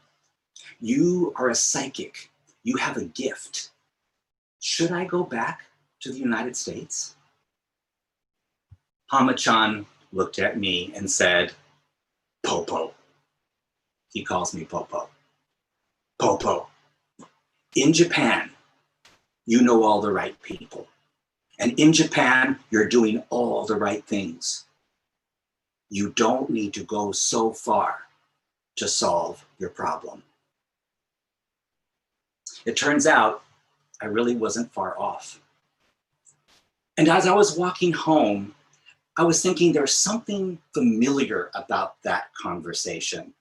you are a psychic. You have a gift. Should I go back to the United States?" Hama-chan looked at me and said, "Popo." He calls me Popo. "Popo, in Japan, you know all the right people. And in Japan, you're doing all the right things. You don't need to go so far to solve your problem." It turns out I really wasn't far off. And as I was walking home, I was thinking there's something familiar about that conversation.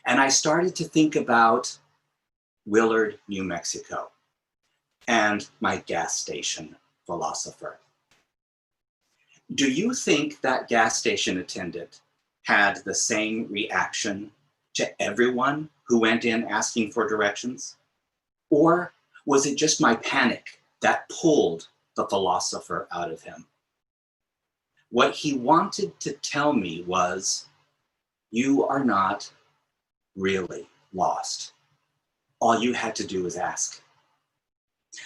And I started to think about Willard, New Mexico, and my gas station philosopher. Do you think that gas station attendant had the same reaction to everyone who went in asking for directions? Or was it just my panic that pulled the philosopher out of him? What he wanted to tell me was, you are not really lost. All you had to do was ask.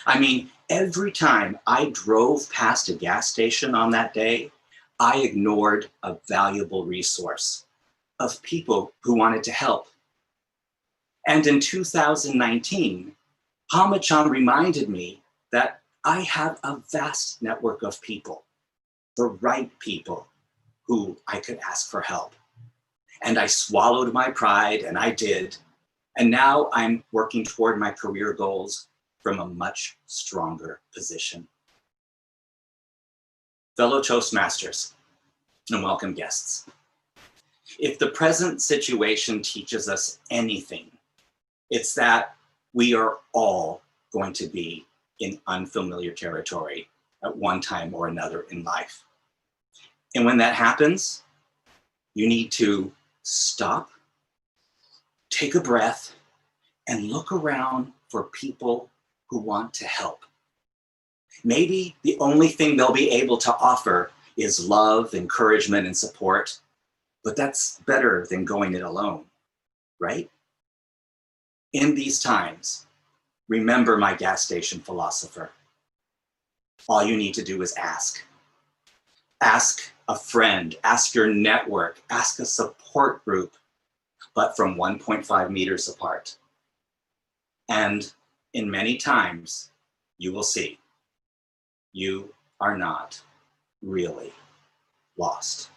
I mean, every time I drove past a gas station on that day, I ignored a valuable resource of people who wanted to help. And in 2019, Hama-chan reminded me that I have a vast network of people, the right people who I could ask for help. And I swallowed my pride, and I did. And now I'm working toward my career goals from a much stronger position. Fellow Toastmasters and welcome guests, if the present situation teaches us anything, it's that we are all going to be in unfamiliar territory at one time or another in life. And when that happens, you need to stop, take a breath, and look around for people who want to help. Maybe the only thing they'll be able to offer is love, encouragement, and support, but that's better than going it alone, right? In these times, Remember my gas station philosopher. All you need to do is ask. Ask a friend, ask your network, ask a support group, but from 1.5 meters apart. And in many times, you will see you are not really lost.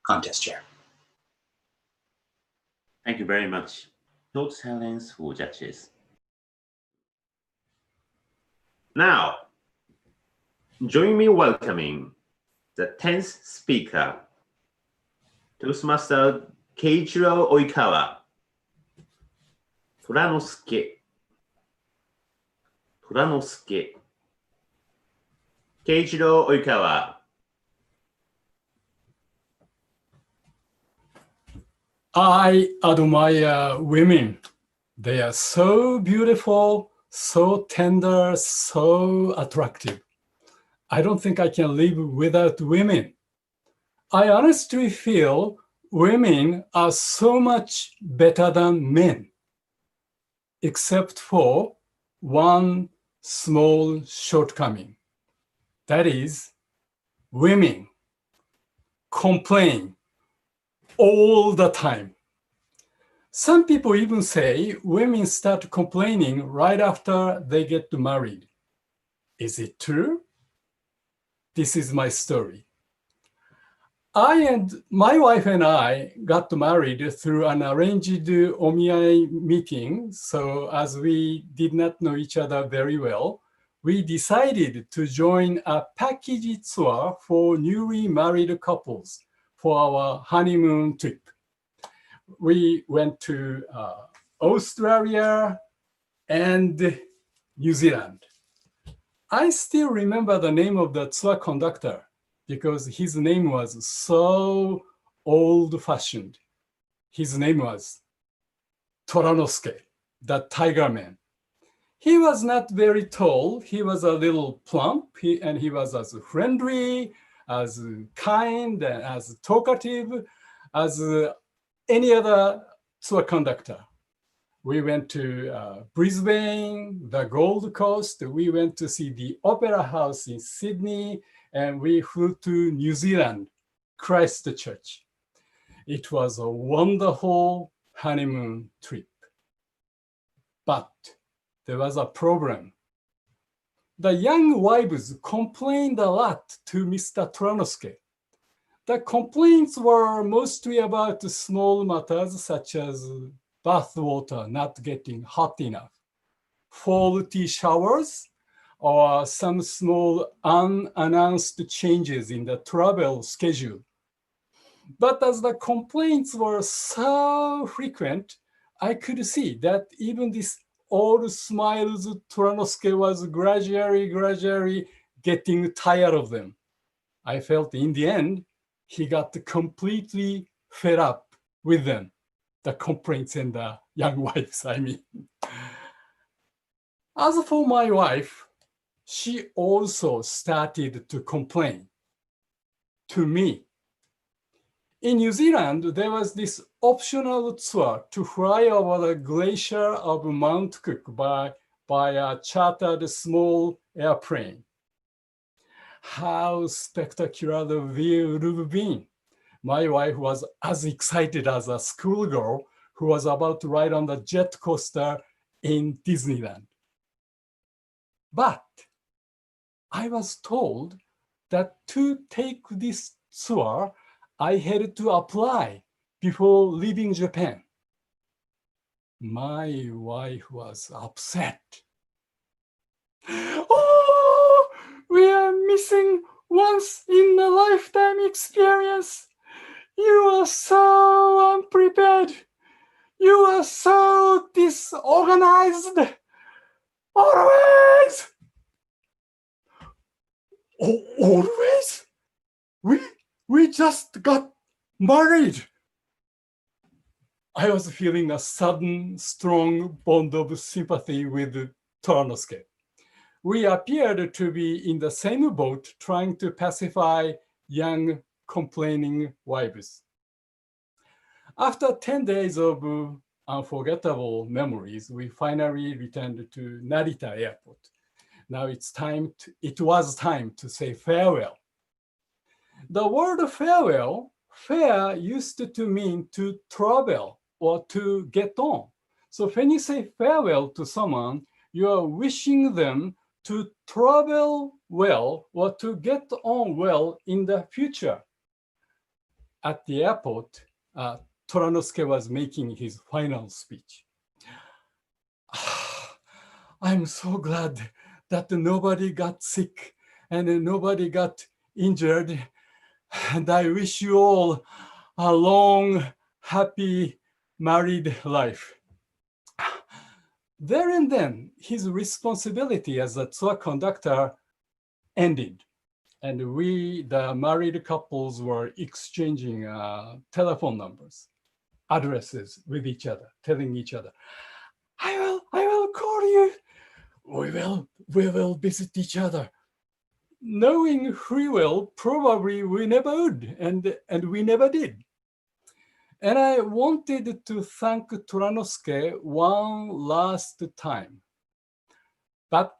Contest chair. Thank you very much. Short silence for judges. Now, join me welcoming the 10th speaker, Toastmaster Keiichiro Oikawa. Toranosuke. Keiichiro Oikawa. I admire women. They are so beautiful, so tender, so attractive. I don't think I can live without women. I honestly feel women are so much better than men, except for one small shortcoming. That is, women complain all the time. Some people even say women start complaining right after they get married. Is it true? This is my story. My wife and I got married through an arranged omiai meeting. So as we did not know each other very well, we decided to join a package tour for newly married couples for our honeymoon trip. We went to Australia and New Zealand. I still remember the name of the tour conductor because his name was so old-fashioned. His name was Toranosuke, the tiger man. He was not very tall. He was a little plump, and he was as friendly, as kind, and as talkative as any other tour conductor. We went to Brisbane, the Gold Coast. We went to see the Opera House in Sydney, and we flew to New Zealand, Christchurch. It was a wonderful honeymoon trip. But there was a problem. The young wives complained a lot to Mr. Toranosuke. The complaints were mostly about small matters such as bath water not getting hot enough, faulty showers, or some small unannounced changes in the travel schedule. But as the complaints were so frequent, I could see that even this old smiles Toranosuke was gradually getting tired of them. I felt in the end, he got completely fed up with them, the complaints and the young wives, I mean. As for my wife, she also started to complain to me. In New Zealand, there was this optional tour to fly over the glacier of Mount Cook by a chartered small airplane. How spectacular the view would have been. My wife was as excited as a schoolgirl who was about to ride on the jet coaster in Disneyland. But I was told that to take this tour, I had to apply before leaving Japan. My wife was upset. Oh, we are missing once in a lifetime experience. You are so unprepared. You are so disorganized. Always. Always? We just got married. I was feeling a sudden, strong bond of sympathy with Toranosuke. We appeared to be in the same boat trying to pacify young, complaining wives. After 10 days of unforgettable memories, we finally returned to Narita Airport. Now it was time to say farewell. The word farewell, fare used to mean to travel or to get on. So when you say farewell to someone, you are wishing them to travel well or to get on well in the future. At the airport, Toranosuke was making his final speech. I'm so glad that nobody got sick and nobody got injured. And I wish you all a long, happy married life. There and then, his responsibility as a tour conductor ended. And we, the married couples, were exchanging telephone numbers, addresses with each other, telling each other, I will call you. We will visit each other. Knowing free will, probably we never would, and we never did. And I wanted to thank Toranosuke one last time, but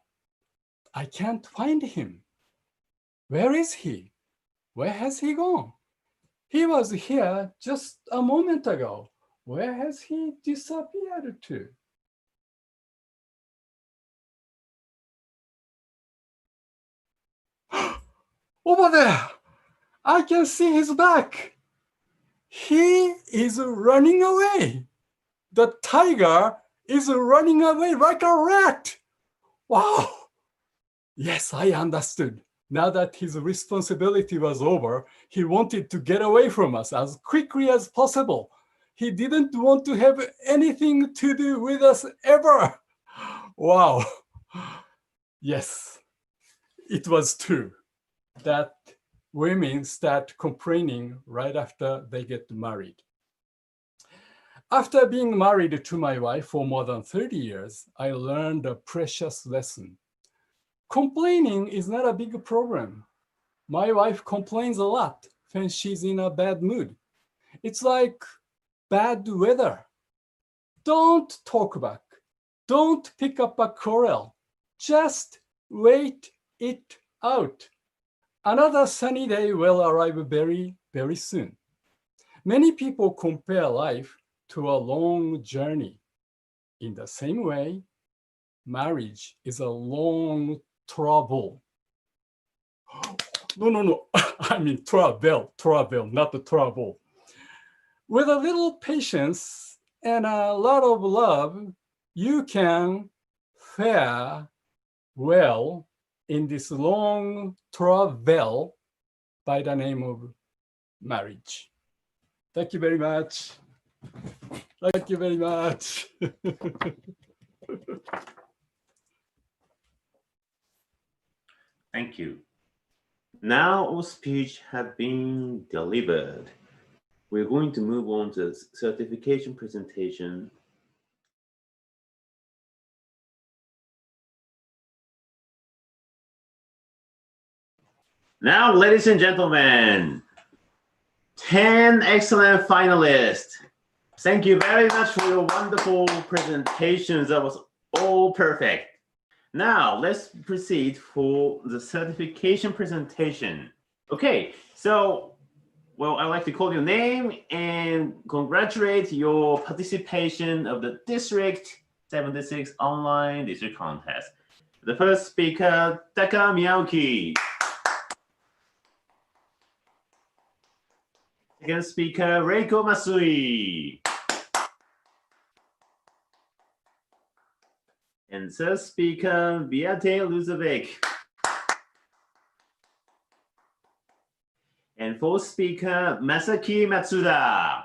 I can't find him. Where is he? Where has he gone? He was here just a moment ago. Where has he disappeared to? Over there, I can see his back. He is running away. The tiger is running away like a rat. Wow. Yes, I understood. Now that his responsibility was over, he wanted to get away from us as quickly as possible. He didn't want to have anything to do with us ever. Wow. Yes, it was true that women start complaining right after they get married. After being married to my wife for more than 30 years, I learned a precious lesson. Complaining is not a big problem. My wife complains a lot when she's in a bad mood. It's like bad weather. Don't talk back. Don't pick up a quarrel. Just wait it out. Another sunny day will arrive very, very soon. Many people compare life to a long journey. In the same way, marriage is a long travel. No. I mean travel, not the travel. With a little patience and a lot of love, you can fare well in this long travel by the name of marriage. Thank you very much. Thank you very much. Thank you. Now all speech have been delivered. We're going to move on to the certification presentation. Now, ladies and gentlemen, 10 excellent finalists. Thank you very much for your wonderful presentations. That was all perfect. Now, let's proceed for the certification presentation. Okay, so, well, I'd like to call your name and congratulate your participation of the District 76 online district contest. The first speaker, Taka Miyawaki. Second speaker, Reiko Masui. And third speaker, Beate Lutzebaeck. And fourth speaker, Masaki Matsuda.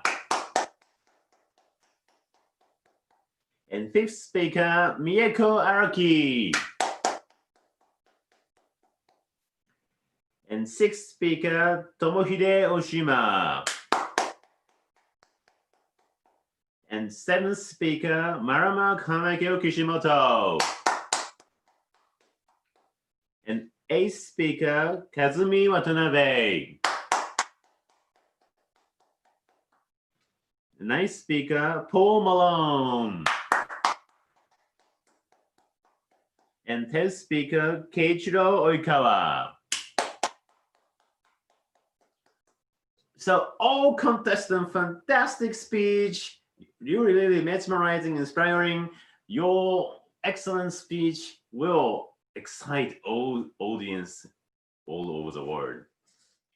And fifth speaker, Mieko Araki. And sixth speaker, Tomohide Oshima. And seventh speaker, Marama Carmichael Kishimoto. And eighth speaker, Kazumi Watanabe. ninth speaker, Paul Malone. And 10th speaker, Keiichiro Oikawa. So all contestants, fantastic speech, really mesmerizing, inspiring. Your excellent speech will excite all audience all over the world.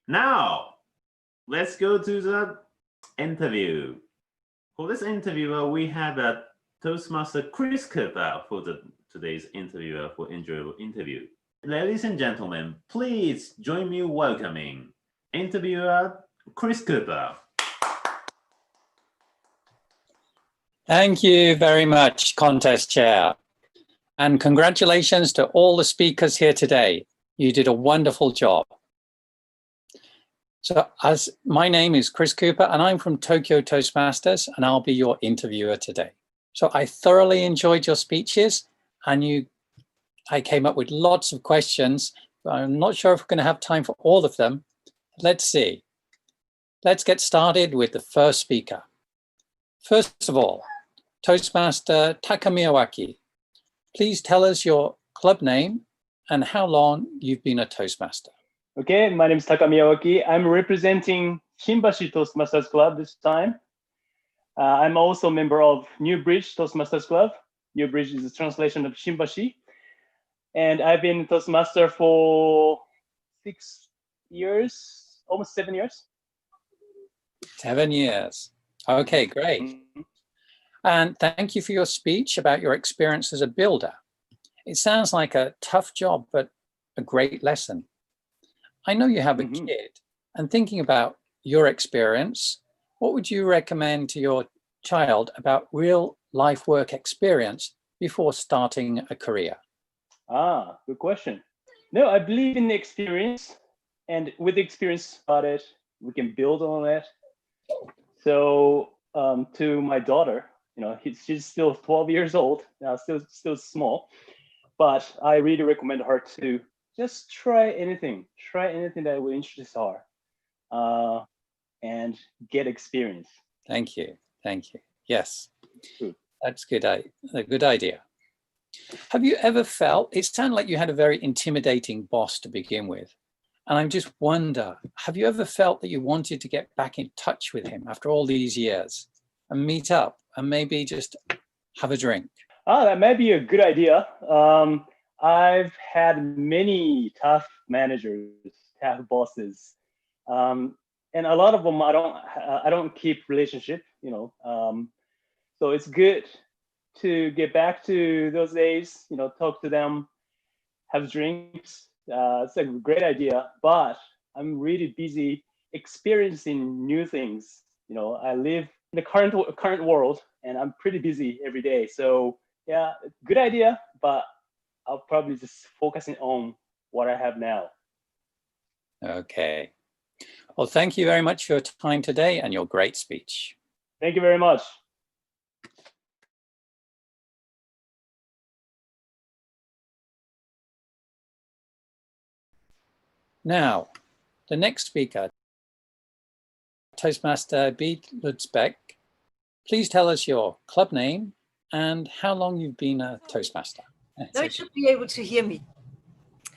Now, let's go to the interview. For this interviewer, we have a Toastmaster Chris Cooper for today's interviewer for enjoyable interview. Ladies and gentlemen, please join me welcoming interviewer Chris Cooper. Thank you very much, contest chair. And congratulations to all the speakers here today. You did a wonderful job. So my name is Chris Cooper and I'm from Tokyo Toastmasters and I'll be your interviewer today. So I thoroughly enjoyed your speeches and I came up with lots of questions, but I'm not sure if we're going to have time for all of them. Let's see. Let's get started with the first speaker. First of all, Toastmaster Taka Miyawaki, please tell us your club name and how long you've been a Toastmaster. Okay, my name is Taka Miyawaki. I'm representing Shimbashi Toastmasters Club this time. I'm also a member of New Bridge Toastmasters Club. New Bridge is a translation of Shimbashi. And I've been Toastmaster for 6 years, almost 7 years. 7 years. Okay, great. Mm-hmm. And thank you for your speech about your experience as a builder. It sounds like a tough job, but a great lesson. I know you have a kid, and thinking about your experience, what would you recommend to your child about real life work experience before starting a career? Good question. No, I believe in the experience, and with the experience about it, we can build on it. So to my daughter, she's still 12 years old, still small, but I really recommend her to just try anything that will interest her and get experience. Thank you. Yes, that's a good idea. Have you ever felt, it sounded like you had a very intimidating boss to begin with. And I just wonder, have you ever felt that you wanted to get back in touch with him after all these years and meet up and maybe just have a drink? That may be a good idea. I've had many tough managers, tough bosses, and a lot of them I don't keep relationship, so it's good to get back to those days, talk to them, have drinks. It's a great idea, but I'm really busy experiencing new things. I live in the current world, and I'm pretty busy every day. So yeah, good idea, but I'll probably just focusing on what I have now. Okay. Well, thank you very much for your time today and your great speech. Thank you very much. Now, the next speaker, Toastmaster Beate Lutzebaeck, please tell us your club name and how long you've been a Toastmaster. Now you should be able to hear me.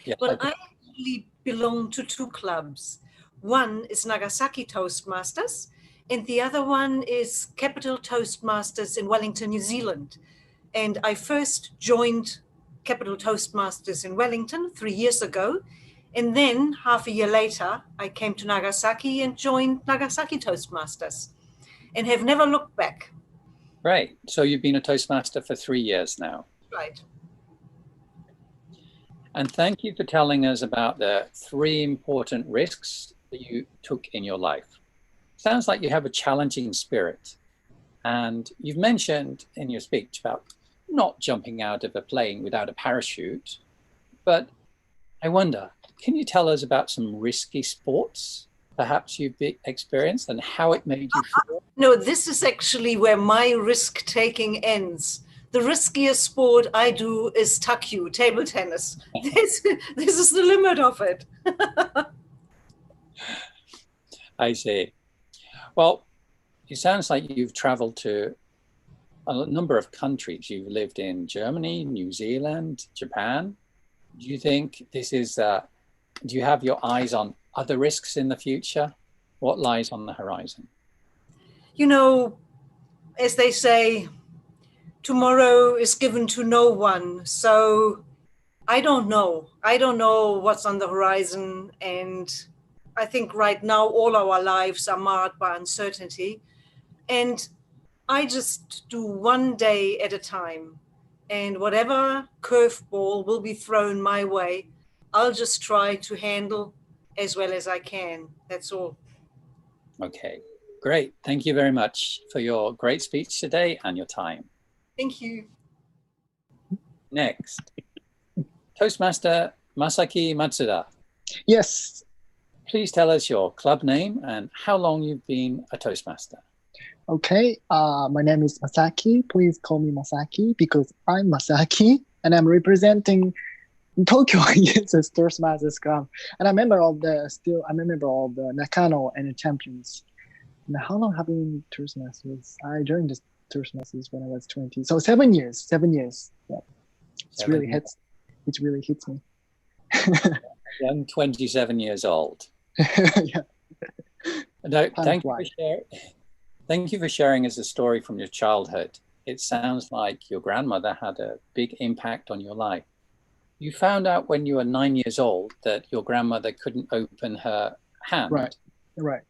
Yes, well, I actually belong to two clubs. One is Nagasaki Toastmasters, and the other one is Capital Toastmasters in Wellington, New Zealand. And I first joined Capital Toastmasters in Wellington 3 years ago. And then half a year later, I came to Nagasaki and joined Nagasaki Toastmasters and have never looked back. Right. So you've been a Toastmaster for 3 years now. Right. And thank you for telling us about the 3 important risks that you took in your life. Sounds like you have a challenging spirit. And you've mentioned in your speech about not jumping out of a plane without a parachute. But I wonder, can you tell us about some risky sports perhaps you've experienced and how it made you feel? No, this is actually where my risk-taking ends. The riskiest sport I do is taku, table tennis. This is the limit of it. I see. Well, it sounds like you've traveled to a number of countries. You've lived in Germany, New Zealand, Japan. Do you think this is, do you have your eyes on other risks in the future? What lies on the horizon? You know, as they say, tomorrow is given to no one. So I don't know. I don't know what's on the horizon. And I think right now all our lives are marked by uncertainty. And I just do one day at a time. And whatever curveball will be thrown my way, I'll just try to handle as well as I can. That's all. Okay, great. Thank you very much for your great speech today and your time. Thank you. Next, Toastmaster Masaki Matsuda. Yes. Please tell us your club name and how long you've been a Toastmaster. Okay, my name is Masaki. Please call me Masaki because I'm Masaki and I'm representing Tokyo Yes Toastmasters Club. And I'm a member of the Nakano and the champions. And how long have I been Toastmasters? I joined the Toastmasters when I was 20. So 7 years. Yeah. It really hits me. Young 27 years old. Yeah. No, thank you for sharing us a story from your childhood. It sounds like your grandmother had a big impact on your life. You found out when you were 9 years old that your grandmother couldn't open her hand. Right.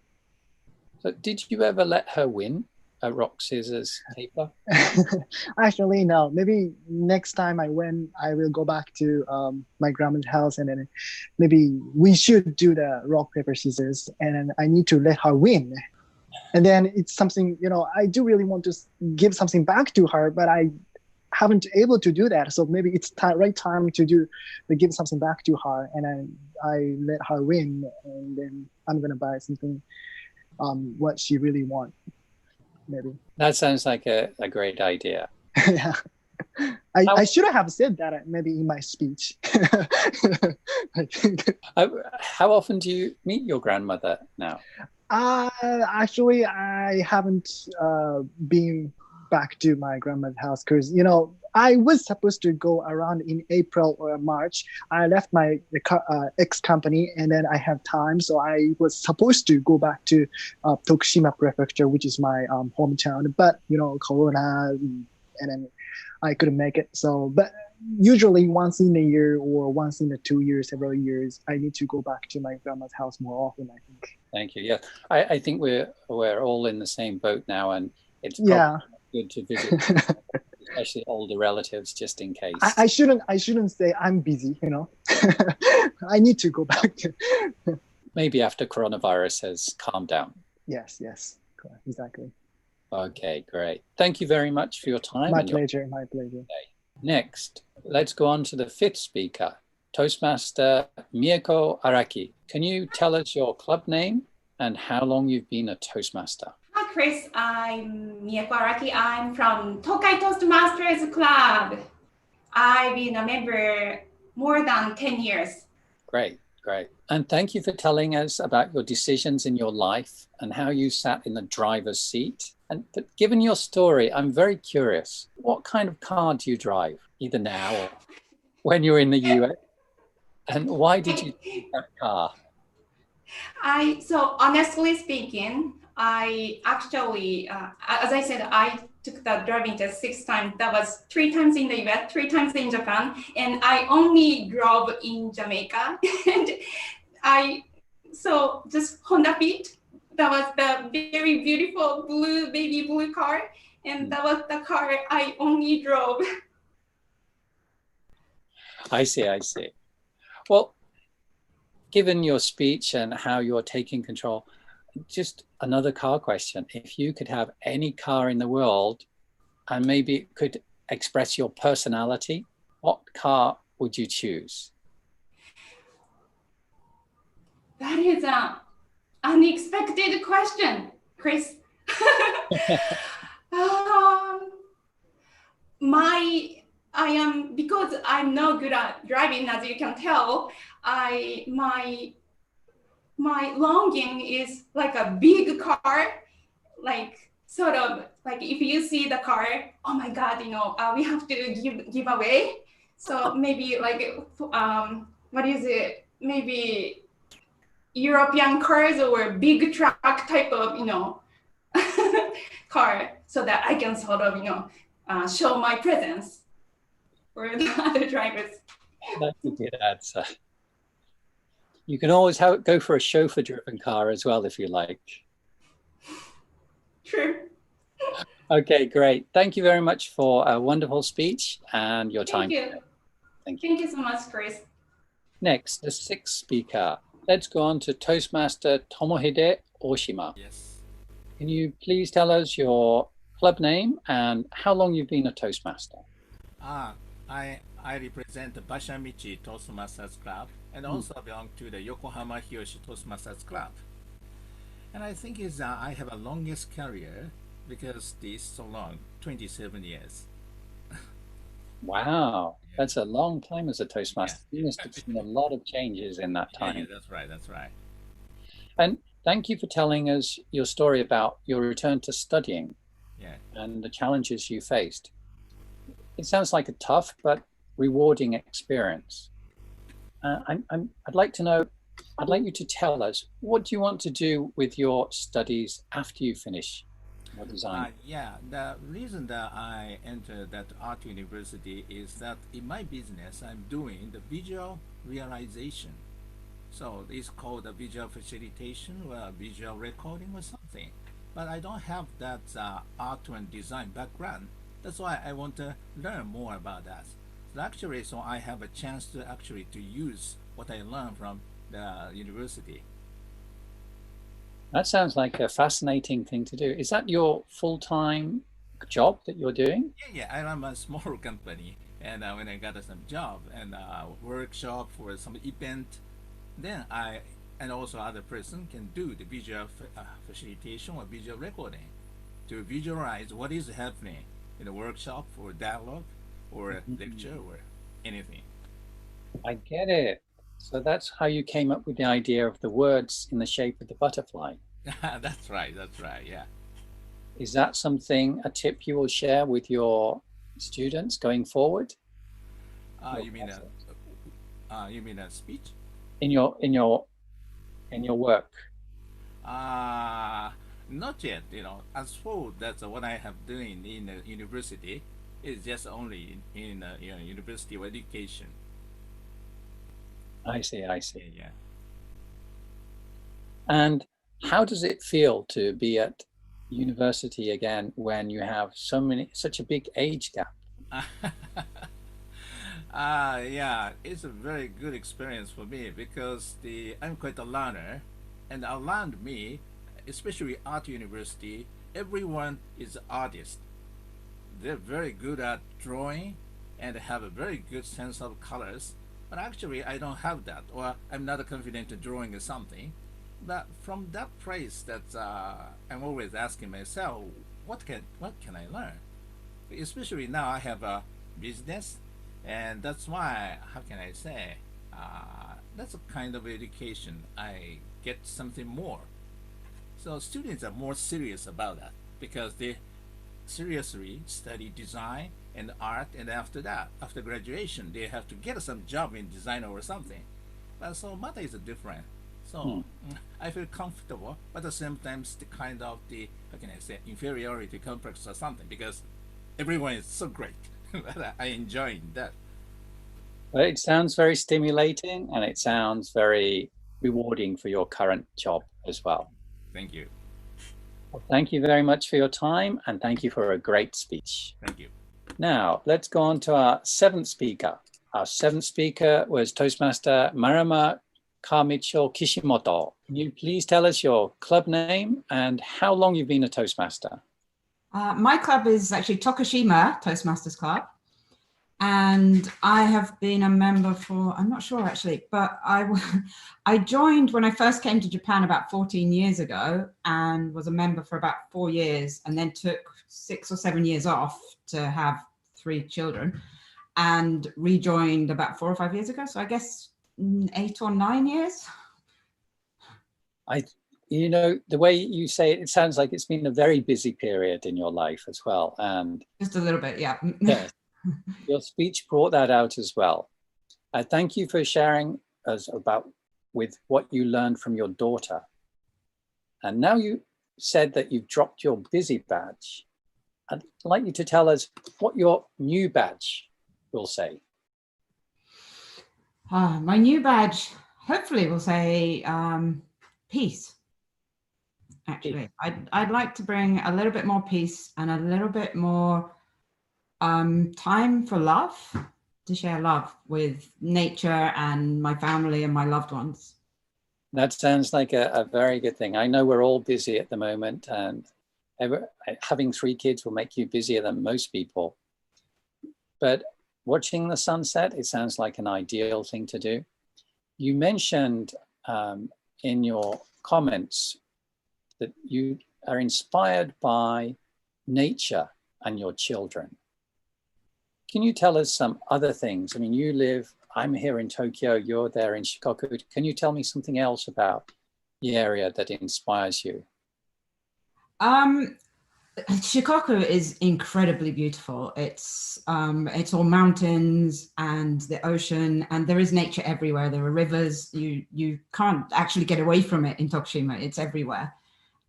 So did you ever let her win a rock, scissors, paper? Actually, no. Maybe next time I win, I will go back to my grandma's house and then maybe we should do the rock, paper, scissors and then I need to let her win. And then it's something, I do really want to give something back to her, but I haven't able to do that. So maybe it's right time to give something back to her and I let her win and then I'm going to buy something what she really wants. Maybe. That sounds like a great idea. Yeah. I should have said that maybe in my speech. I think. How often do you meet your grandmother now? Actually, I haven't been back to my grandma's house because, I was supposed to go around in April or March. I left my ex-company and then I have time. So I was supposed to go back to Tokushima Prefecture, which is my hometown. But, Corona and then I couldn't make it. So, but usually once in a year or once in 2 years, several years, I need to go back to my grandma's house more often, I think. Thank you. Yeah, I think we're all in the same boat now, and it's good to visit, especially older relatives, just in case. I shouldn't say I'm busy. I need to go back to. Maybe after coronavirus has calmed down. Yes, exactly. Okay, great. Thank you very much for your time. My pleasure. Next, let's go on to the fifth speaker, Toastmaster Mieko Araki. Can you tell us your club name and how long you've been a Toastmaster? Hi, Chris. I'm Mieko Araki. I'm from Tokai Toastmasters Club. I've been a member more than 10 years. Great. And thank you for telling us about your decisions in your life and how you sat in the driver's seat. But given your story, I'm very curious. What kind of car do you drive, either now or when you're in the US? And why did you choose that car? So honestly speaking, I actually, as I said, I took the driving test 6 times. That was 3 times in the US, 3 times in Japan, and I only drove in Jamaica. And just Honda Fit. That was the very beautiful baby blue car, and that was the car I only drove. I see. Well, given your speech and how you're taking control, just another car question. If you could have any car in the world and maybe it could express your personality, what car would you choose? That is an unexpected question, Chris. Because I'm not good at driving, as you can tell, my longing is like a big car, like sort of like if you see the car, oh my God, we have to give away. So maybe like, what is it? Maybe European cars or big truck type of, car, so that I can sort of, show my presence for the other drivers. That's a good answer. You can always go for a chauffeur-driven car as well if you like. True. Okay, great. Thank you very much for a wonderful speech and your time. Thank you. Thank you. Thank you so much, Chris. Next, the sixth speaker. Let's go on to Toastmaster Tomohide Oshima. Yes. Can you please tell us your club name and how long you've been a Toastmaster? I represent the Bashamichi Toastmasters Club and also belong to the Yokohama Hiyoshi Toastmasters Club. And I think I have a longest career because this so long, 27 years. Wow, that's a long time as a Toastmaster. You must have seen a lot of changes in that time. Yeah, that's right, that's right. And thank you for telling us your story about your return to studying and the challenges you faced. It sounds like a tough but rewarding experience. I'd like you to tell us, what do you want to do with your studies after you finish your design? The reason that I entered that art university is that in my business, I'm doing the visual realization. So it's called a visual facilitation or visual recording or something. But I don't have that art and design background. That's why I want to learn more about that. So actually, I have a chance to use what I learned from the university. That sounds like a fascinating thing to do. Is that your full-time job that you're doing? Yeah, I run a small company, and when I got some job and workshop for some event, then I and also other person can do the visual facilitation or visual recording to visualize what is happening in a workshop or dialogue or a lecture or anything. I get it. So that's how you came up with the idea of the words in the shape of the butterfly. That's right, yeah. Is that a tip you will share with your students going forward? You mean a speech? In your work? Not yet, as for that's what I have doing in the university is just only in university of education. I see. Yeah. And how does it feel to be at university again when you have such a big age gap? Yeah, it's a very good experience for me because I'm quite a learner, and around me, especially art university, everyone is an artist. They're very good at drawing and have a very good sense of colors. But actually, I don't have that, or I'm not confident in drawing or something. But from that place, I'm always asking myself, what can I learn? Especially now, I have a business, and that's why, how can I say, that's a kind of education. I get something more. So students are more serious about that because they seriously study design and art, and after that, after graduation, they have to get some job in design or something. But so matter is different. So I feel comfortable, but at the same time, it's the kind of how can I say, inferiority complex or something because everyone is so great. I enjoy that. Well, it sounds very stimulating and it sounds very rewarding for your current job as well. Thank you. Well, thank you very much for your time and thank you for a great speech. Thank you. Now, let's go on to our seventh speaker. Our seventh speaker was Toastmaster Marama, Carmichael, Kishimoto. Can you please tell us your club name and how long you've been a Toastmaster? My club is actually Tokushima Toastmasters Club. And I have been a member for, I'm not sure actually, but I joined when I first came to Japan about 14 years ago and was a member for about 4 years and then took 6 or 7 years off to have 3 children and rejoined about 4 or 5 years ago. So I guess 8 or 9 years. you know, the way you say it, it sounds like it's been a very busy period in your life as well. And Just a little bit, yeah. yes, your speech brought that out as well. I thank you for sharing us about with what you learned from your daughter. And now you said that you've dropped your busy badge. I'd like you to tell us what your new badge will say. My new badge hopefully will say peace. Actually, I'd like to bring a little bit more peace and a little bit more time for love, to share love with nature and my family and my loved ones. That sounds like a very good thing. I know we're all busy at the moment, and having 3 kids will make you busier than most people. But watching the sunset, it sounds like an ideal thing to do. You mentioned in your comments that you are inspired by nature and your children. Can you tell us some other things? I mean, I'm here in Tokyo, you're there in Shikoku. Can you tell me something else about the area that inspires you? Shikoku is incredibly beautiful. It's all mountains and the ocean, and there is nature everywhere. There are rivers. You can't actually get away from it in Tokushima. It's everywhere.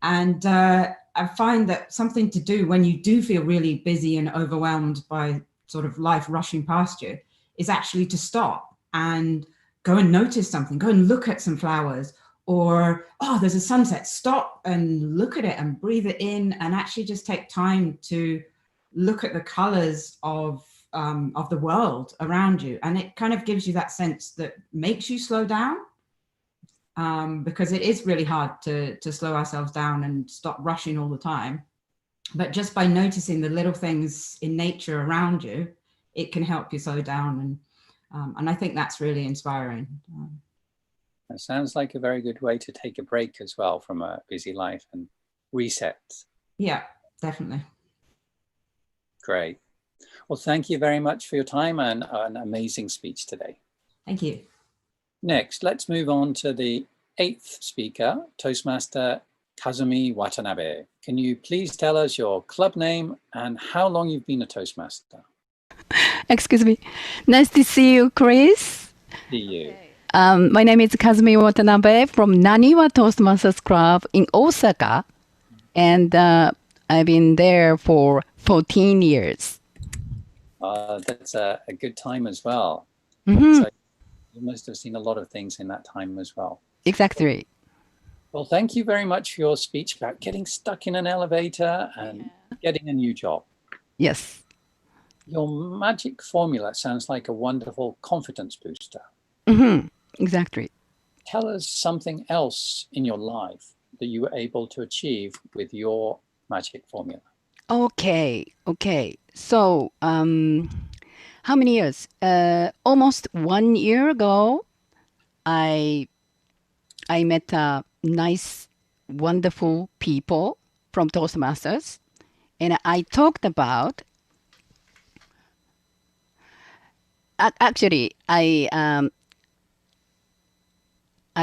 And I find that something to do when you do feel really busy and overwhelmed by sort of life rushing past you is actually to stop and go and notice something, go and look at some flowers, or, oh, there's a sunset, stop and look at it and breathe it in, and actually just take time to look at the colors of the world around you. And it kind of gives you that sense that makes you slow down, because it is really hard to slow ourselves down and stop rushing all the time. But just by noticing the little things in nature around you, it can help you slow down. And I think that's really inspiring. It sounds like a very good way to take a break as well from a busy life and reset. Yeah, definitely. Great. Well, thank you very much for your time and an amazing speech today. Thank you. Next, let's move on to the 8th speaker, Toastmaster Kazumi Watanabe. Can you please tell us your club name and how long you've been a Toastmaster? Excuse me. Nice to see you, Chris. See you. My name is Kazumi Watanabe from Naniwa Toastmasters Club in Osaka. And I've been there for 14 years. That's a good time as well. Mm-hmm. So you must have seen a lot of things in that time as well. Exactly. Well, thank you very much for your speech about getting stuck in an elevator and getting a new job. Yes. Your magic formula sounds like a wonderful confidence booster. Mm-hmm. Exactly. Tell us something else in your life that you were able to achieve with your magic formula. Okay. So, how many years? Almost 1 year ago, I met nice, wonderful people from Toastmasters, and I talked about. Actually, I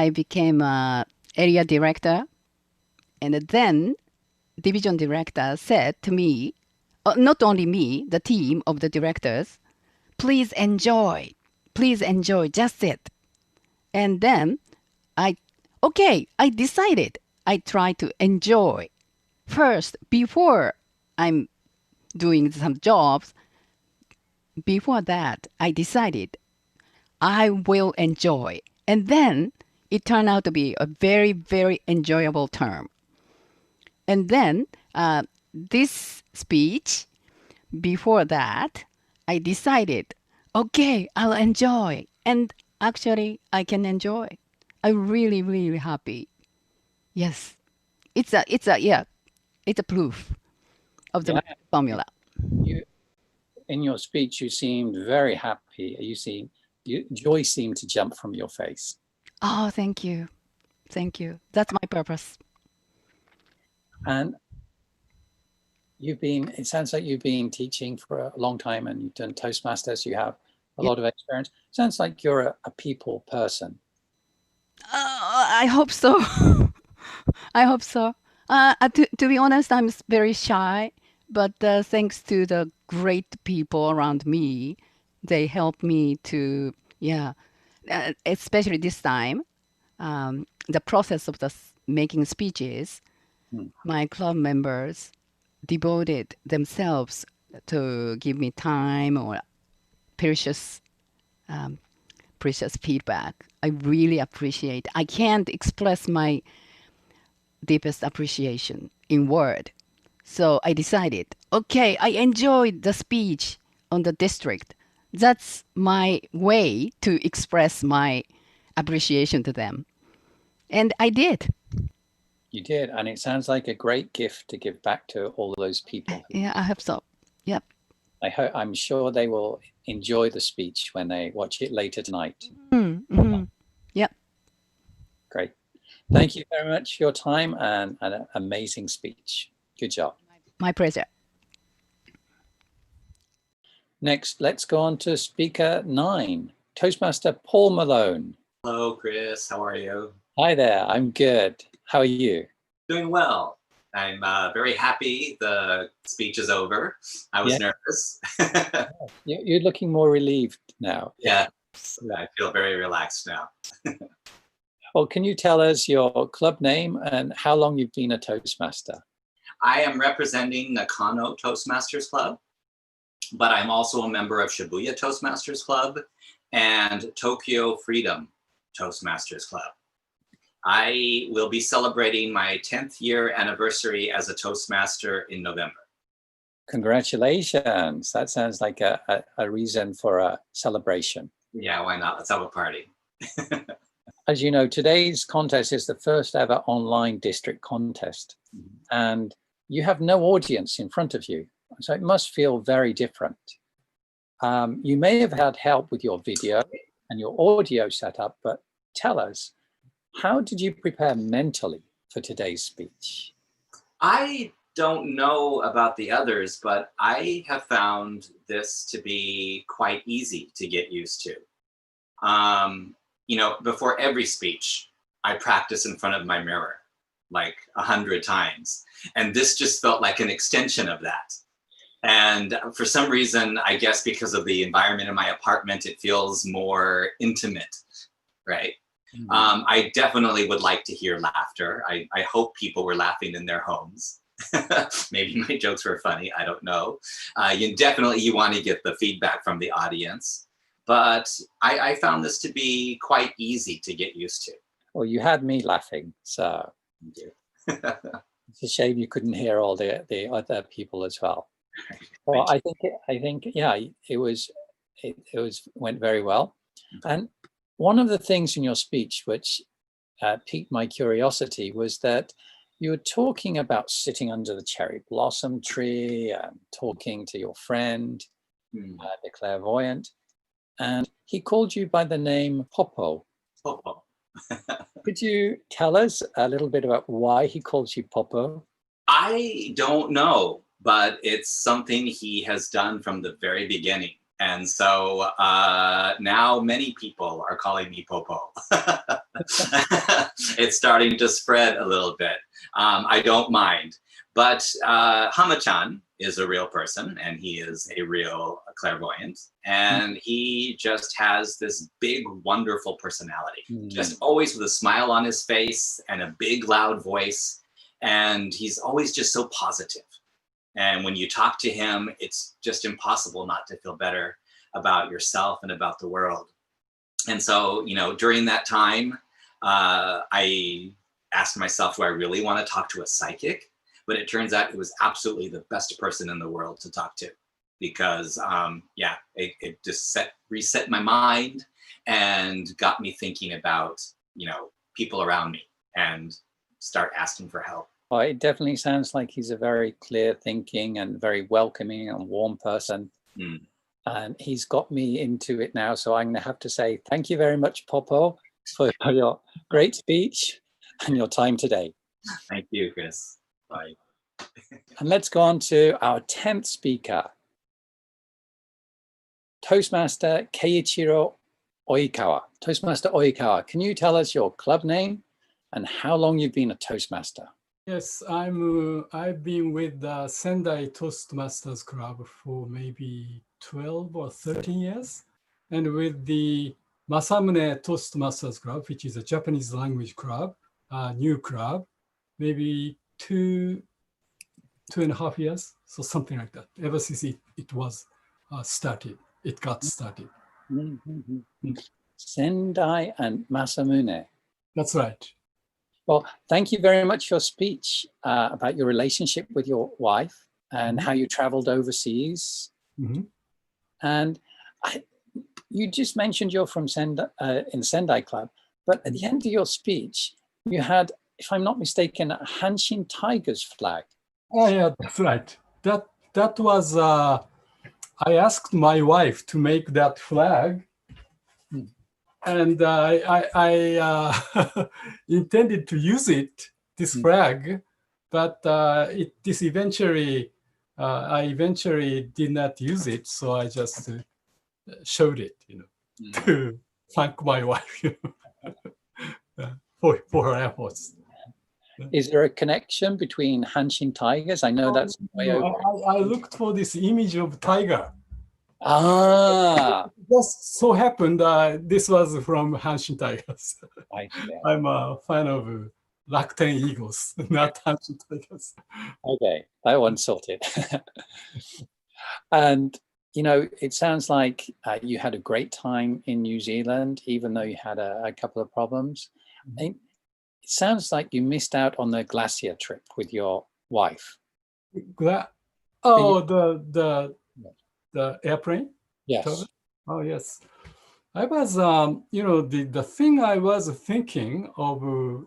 became area director, and then division director said to me, not only me, the team of the directors, please enjoy, just it. And then I decided I try to enjoy first before I'm doing some jobs. Before that, I decided I will enjoy. And then it turned out to be a very, very enjoyable term. And then this speech, before that, I decided, okay, I'll enjoy. And actually, I can enjoy. I'm really, really happy. Yes, it's a proof of the formula. In your speech, you seemed very happy. Joy seemed to jump from your face. Oh, thank you. That's my purpose. And it sounds like you've been teaching for a long time and you've done Toastmasters. You have a lot of experience. Sounds like you're a people person. I hope so. I hope so. To be honest, I'm very shy, but thanks to the great people around me, they help me to, yeah, especially this time, the process of making speeches, my club members devoted themselves to give me time or precious precious feedback. I really appreciate. I can't express my deepest appreciation in word. So I decided, okay, I enjoyed the speech on the district. That's my way to express my appreciation to them. And I did. You did, and it sounds like a great gift to give back to all those people. Yeah, I hope so. Yep. I'm sure they will enjoy the speech when they watch it later tonight. Mm-hmm. Yep. Great. Thank you very much for your time and an amazing speech. Good job. My pleasure. Next, let's go on to speaker 9, Toastmaster Paul Malone. Hello, Chris. How are you? Hi there. I'm good. How are you? Doing well. I'm very happy the speech is over. I was nervous. You're looking more relieved now. Yeah, I feel very relaxed now. Well, can you tell us your club name and how long you've been a Toastmaster? I am representing Nakano Toastmasters Club, but I'm also a member of Shibuya Toastmasters Club and Tokyo Freedom Toastmasters Club. I will be celebrating my 10th year anniversary as a Toastmaster in November. Congratulations. That sounds like a reason for a celebration. Yeah, why not? Let's have a party. As you know, today's contest is the first ever online district contest. And you have no audience in front of you. So it must feel very different. You may have had help with your video and your audio setup, but tell us, how did you prepare mentally for today's speech? I don't know about the others, but I have found this to be quite easy to get used to. You know, before every speech, I practice in front of my mirror like 100 times. And this just felt like an extension of that. And for some reason, I guess because of the environment in my apartment, it feels more intimate, right? I definitely would like to hear laughter. I hope people were laughing in their homes. Maybe my jokes were funny, I don't know. You want to get the feedback from the audience. But I found this to be quite easy to get used to. Well, you had me laughing, so it's a shame you couldn't hear all the other people as well. Well, I think yeah, it went very well. And one of the things in your speech which piqued my curiosity was that you were talking about sitting under the cherry blossom tree and talking to your friend, the clairvoyant, and he called you by the name Popo. Popo. Could you tell us a little bit about why he calls you Popo? I don't know, but it's something he has done from the very beginning. And so now many people are calling me Popo. It's starting to spread a little bit. I don't mind. But Hama-chan is a real person, and he is a real clairvoyant. And he just has this big, wonderful personality. Just always with a smile on his face and a big, loud voice. And he's always just so positive. And when you talk to him, it's just impossible not to feel better about yourself and about the world. And so, you know, during that time, I asked myself, do I really want to talk to a psychic? But it turns out it was absolutely the best person in the world to talk to, because yeah, it just reset my mind and got me thinking about, you know, people around me and start asking for help. Well, it definitely sounds like he's a very clear thinking and very welcoming and warm person. And he's got me into it now. So I'm going to have to say thank you very much, Popo, for your great speech and your time today. Thank you, Chris. Bye. And let's go on to our 10th speaker, Toastmaster Keiichiro Oikawa. Toastmaster Oikawa, can you tell us your club name and how long you've been a Toastmaster. Yes, I've been with the Sendai Toastmasters Club for maybe 12 or 13 years, and with the Masamune Toastmasters Club, which is a Japanese language club, new club, maybe 2.5 years, so something like that. Ever since it was started, it got started. Sendai and Masamune. That's right. Well, thank you very much for your speech about your relationship with your wife and how you traveled overseas. And you just mentioned you're from in Sendai Club, but at the end of your speech, you had, if I'm not mistaken, a Hanshin Tigers flag. Oh yeah, that's right. That was, I asked my wife to make that flag. And I intended to use this flag, but I eventually did not use it. So I just showed it, to thank my wife for her efforts. Is there a connection between Hanshin Tigers? I know that's way over. I looked for this image of tiger. Ah, just so happened this was from Hanshin Tigers. I'm a fan of Rakuten Eagles, not Hanshin Tigers. Okay, that one's sorted. And it sounds like you had a great time in New Zealand, even though you had a couple of problems. It sounds like you missed out on the glacier trip with your wife. The airplane? Yes. Oh, yes. I was, the thing I was thinking of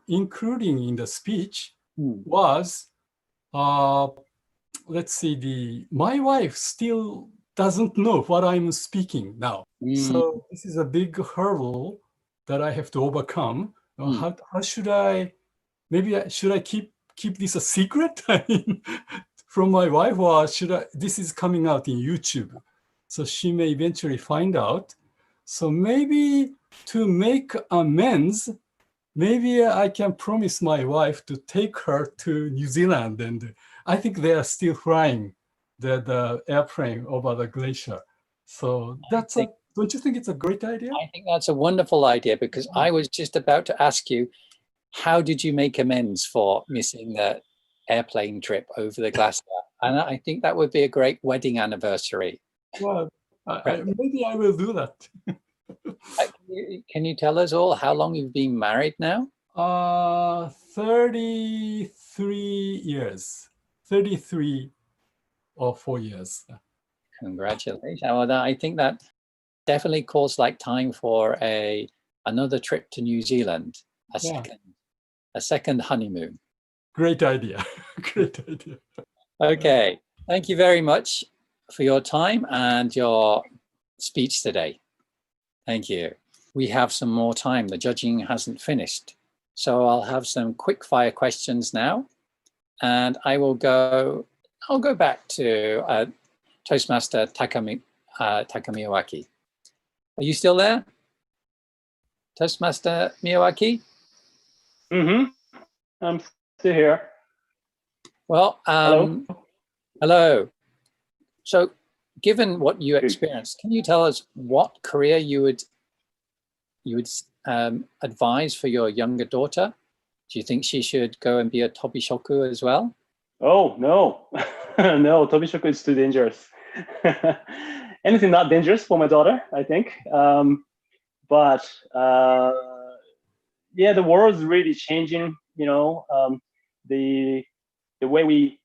including in the speech was, let's see, my wife still doesn't know what I'm speaking now. So this is a big hurdle that I have to overcome. How should I, should I keep this a secret? I mean, from my wife, or this is coming out in YouTube, so she may eventually find out. So maybe to make amends, maybe I can promise my wife to take her to New Zealand, and I think they are still flying the airplane over the glacier. So don't you think it's a great idea? I think that's a wonderful idea, because I was just about to ask you, how did you make amends for missing the airplane trip over the glacier? And I think that would be a great wedding anniversary. Well, maybe I will do that. Can you tell us all how long you've been married now? 33 years. 33 or 4 years. Congratulations. Well, I think that definitely calls like time for another trip to New Zealand, a second honeymoon. Great idea. Great idea. Okay. Thank you very much for your time and your speech today. Thank you. We have some more time. The judging hasn't finished. So I'll have some quick fire questions now. And I'll go back to Toastmaster Taka Miyawaki. Are you still there? Toastmaster Miyawaki? I'm still here. Well, hello. So given what you experienced, can you tell us what career you would advise for your younger daughter? Do you think she should go and be a tobishoku as well? Oh, no. No, tobishoku is too dangerous. Anything not dangerous for my daughter, I think. But the world is really changing, the way we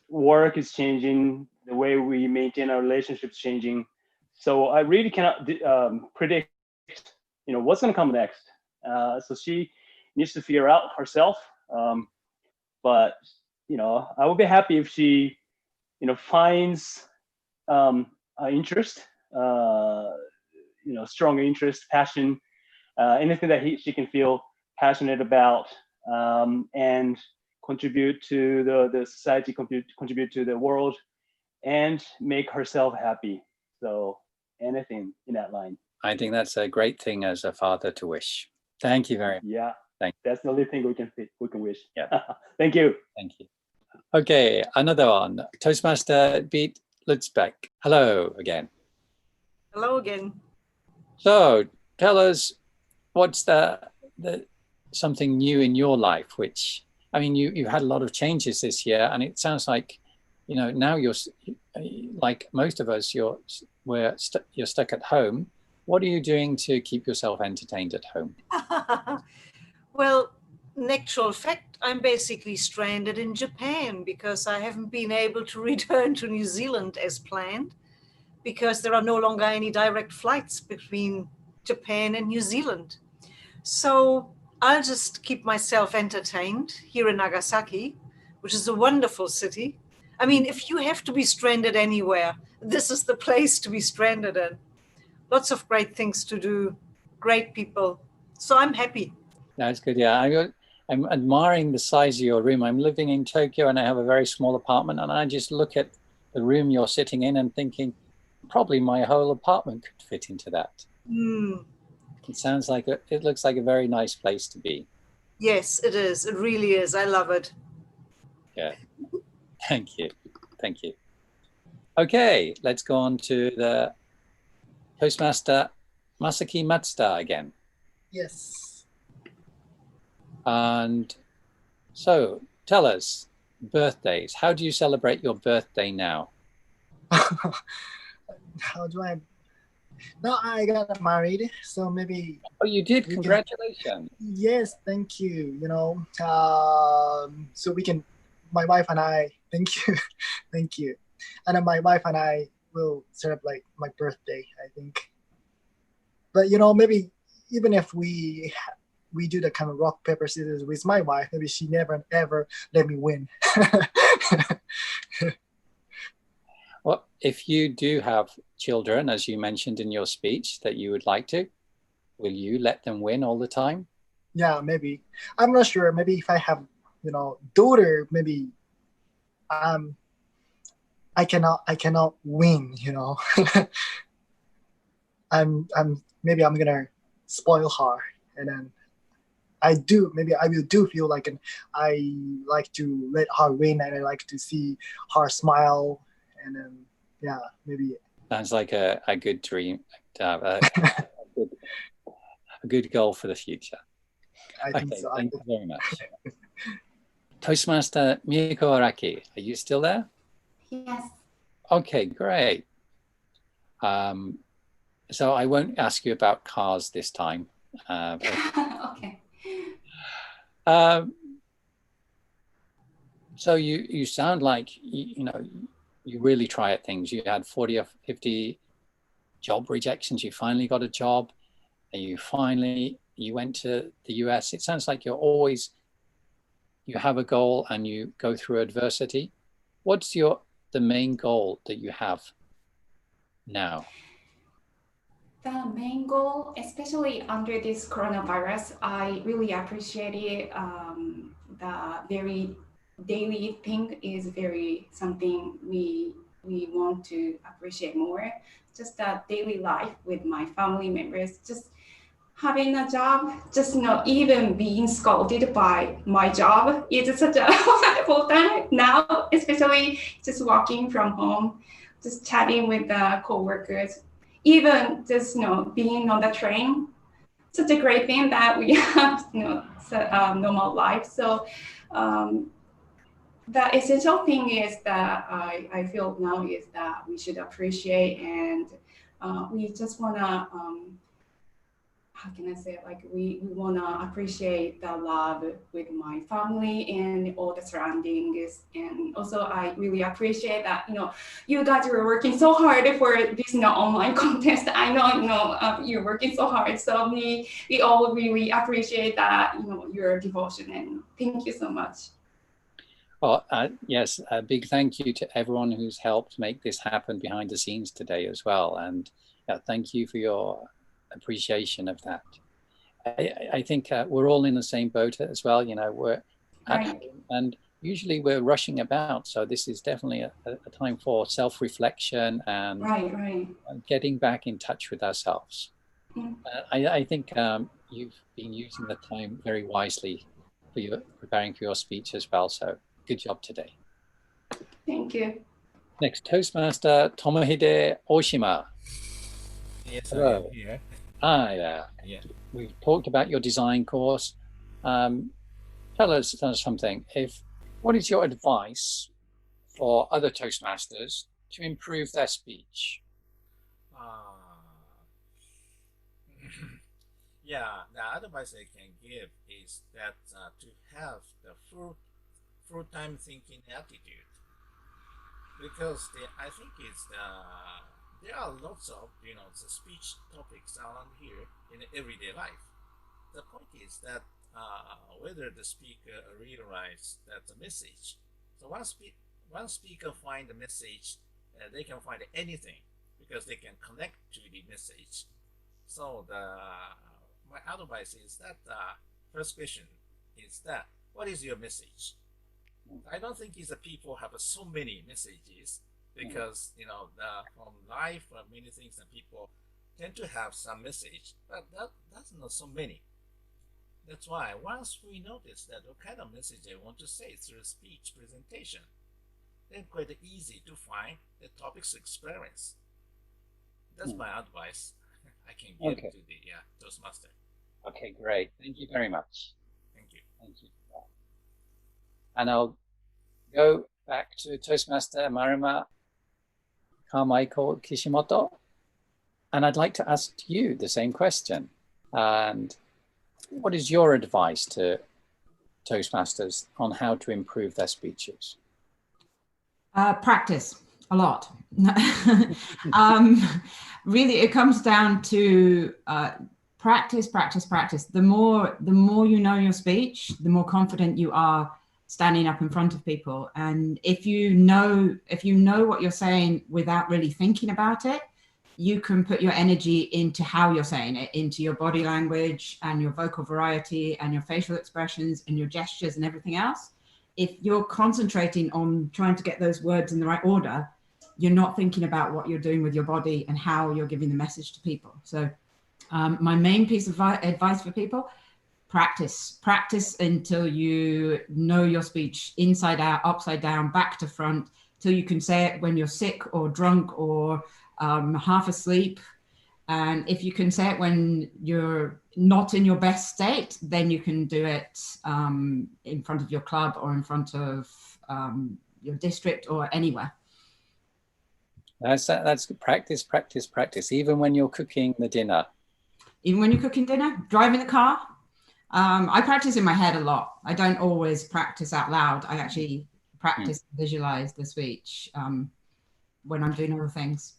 work is changing, the way we maintain our relationships changing. So I really cannot predict, what's going to come next. So she needs to figure out herself. But I would be happy if she, finds interest, strong interest, passion, anything that she can feel passionate about, and contribute to the society, contribute to the world, and make herself happy. So anything in that line. I think that's a great thing as a father to wish. Thank you very much. Yeah. That's the only thing we can wish. Yeah. Thank you. Thank you. Okay, another one. Toastmaster Beate Lutzebaeck. Hello again. Hello again. So tell us, what's the something new in your life? Which, I mean, you had a lot of changes this year, and it sounds like, you know, now you're like most of us. You're stuck at home. What are you doing to keep yourself entertained at home? Well, in actual fact, I'm basically stranded in Japan because I haven't been able to return to New Zealand as planned, because there are no longer any direct flights between Japan and New Zealand. So I'll just keep myself entertained here in Nagasaki, which is a wonderful city. I mean, if you have to be stranded anywhere, this is the place to be stranded in. Lots of great things to do, great people. So I'm happy. That's good. Yeah, I'm admiring the size of your room. I'm living in Tokyo and I have a very small apartment, and I just look at the room you're sitting in and thinking, probably my whole apartment could fit into that. Mm. It sounds like it looks like a very nice place to be. Yes, it is. It really is. I love it. Yeah. Thank you. Thank you. Okay, let's go on to the Toastmaster Masaki Matsuda again. Yes. And so tell us, birthdays. How do you celebrate your birthday now? How do I? No, I got married, so maybe. Oh, you did? Congratulations. Yes, thank you. You know, so we can, my wife and I, thank you, thank you. And then my wife and I will celebrate my birthday, I think. But, you know, maybe even if we do the kind of rock, paper, scissors with my wife, maybe she never, ever let me win. Well, if you do have children, as you mentioned in your speech, that you would like to, will you let them win all the time? Yeah, maybe. I'm not sure. Maybe if I have, you know, daughter, maybe I cannot win, you know. Maybe I'm gonna spoil her, and then I will feel like I like to let her win, and I like to see her smile, and then yeah, maybe. Sounds like a good dream to have, a good goal for the future. I think so. Thank you very much. Toastmaster Mieko Araki, are you still there? Yes. Okay, great. So I won't ask you about cars this time. Okay. So you sound like you know, you really try at things. You had 40 or 50 job rejections. You finally got a job, and you went to the US. It sounds like you have a goal and you go through adversity. What's the main goal that you have now? The main goal, especially under this coronavirus, I really appreciate the very daily thing is something we want to appreciate more. Just the daily life with my family members, just having a job, just not even being scolded by my job is such a wonderful time now, especially just working from home, just chatting with the coworkers, even just being on the train. Such a great thing that we have normal life. So the essential thing is that I feel now is that we should appreciate, and we just want to how can I say it? Like we want to appreciate the love with my family and all the surroundings. And also I really appreciate that, you guys are working so hard for this online contest. I know, you're working so hard. So we all really appreciate that, your devotion, and thank you so much. Well, yes, a big thank you to everyone who's helped make this happen behind the scenes today as well. And thank you for your appreciation of that. I think we're all in the same boat as well. We're at home, and usually we're rushing about. So this is definitely a time for self-reflection and getting back in touch with ourselves. I think you've been using the time very wisely for your preparing for your speech as well. So good job today. Thank you. Next, Toastmaster Tomohide Oshima. Yes, Hello. I am here. Hi there. Yeah. We've talked about your design course. Tell us something. What is your advice for other Toastmasters to improve their speech? Yeah, the advice I can give is that to have the full-time thinking attitude, because I think there are lots of the speech topics around here in everyday life. The point is that whether the speaker realizes that the message. So one speaker find the message, they can find anything because they can connect to the message. So my advice is that first question is that what is your message? I don't think it's that people have so many messages because from life many things that people tend to have some message, but that's not so many. That's why once we notice that what kind of message I want to say through speech presentation, then quite easy to find the topic's experience. That's my advice I can give to the Toastmaster. Okay, great. Thank you very much. Thank you. Thank you. And I'll go back to Toastmaster Marama, Carmichael, Kishimoto. And I'd like to ask you the same question. And what is your advice to Toastmasters on how to improve their speeches? Practice a lot. Really, it comes down to practice. The more you know your speech, the more confident you are standing up in front of people. And if you know what you're saying without really thinking about it, you can put your energy into how you're saying it, into your body language and your vocal variety and your facial expressions and your gestures and everything else. If you're concentrating on trying to get those words in the right order, you're not thinking about what you're doing with your body and how you're giving the message to people. So my main piece of advice for people, practice until you know your speech inside out, upside down, back to front, till you can say it when you're sick or drunk or half asleep. And if you can say it when you're not in your best state, then you can do it in front of your club or in front of your district or anywhere. That's practice. Even when you're cooking the dinner. Even when you're cooking dinner, driving the car. I practice in my head a lot. I don't always practice out loud. I actually practice, visualize the speech when I'm doing other things.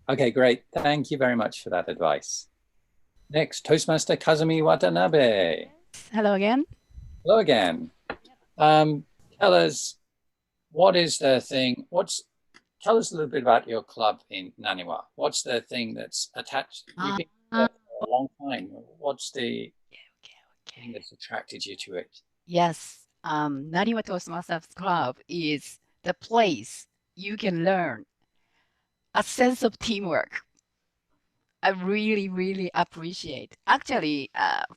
Okay, great. Thank you very much for that advice. Next, Toastmaster Kazumi Watanabe. Hello again. Hello again. Tell us, what is the thing? Tell us a little bit about your club in Naniwa. What's the thing that's attached? You've been there for a long time. What's the thing that's attracted you to it? Yes, Naniwa Toastmasters Club is the place you can learn a sense of teamwork. I really, really appreciate. Actually,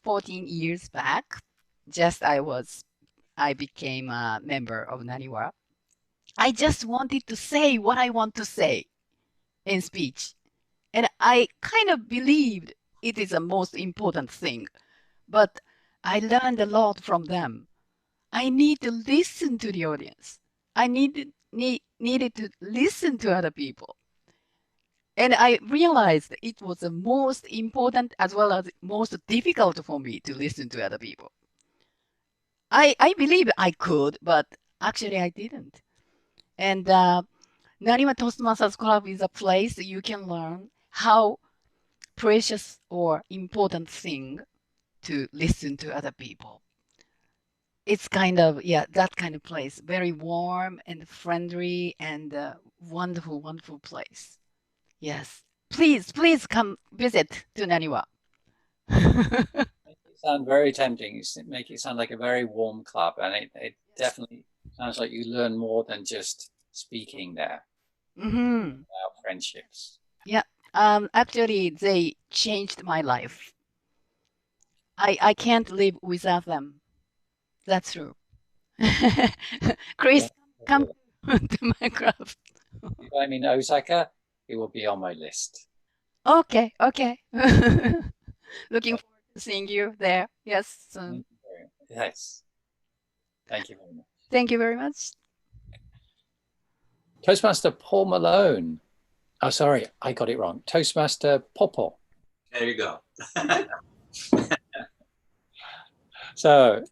14 years back, I became a member of Naniwa. I just wanted to say what I want to say in speech. And I kind of believed it is the most important thing. But I learned a lot from them. I need to listen to the audience. I needed to listen to other people. And I realized it was the most important as well as most difficult for me to listen to other people. I believe I could, but actually I didn't. And Naniwa Toastmasters Club is a place you can learn how precious or important thing to listen to other people. It's kind of, that kind of place. Very warm and friendly and wonderful, wonderful place. Yes. Please come visit to Naniwa. It sounds very tempting. You make it sound like a very warm club, and it definitely sounds like you learn more than just speaking there. Mm-hmm. About friendships. Yeah. Actually, they changed my life. I can't live without them. That's true. Chris, come to my club. If I'm in Osaka, it will be on my list. Okay, okay. Looking forward to seeing you there. Yes, soon. Yes. Thank you very much. Thank you very much. Toastmaster Paul Malone. Oh, sorry, I got it wrong. Toastmaster Popo. There you go. So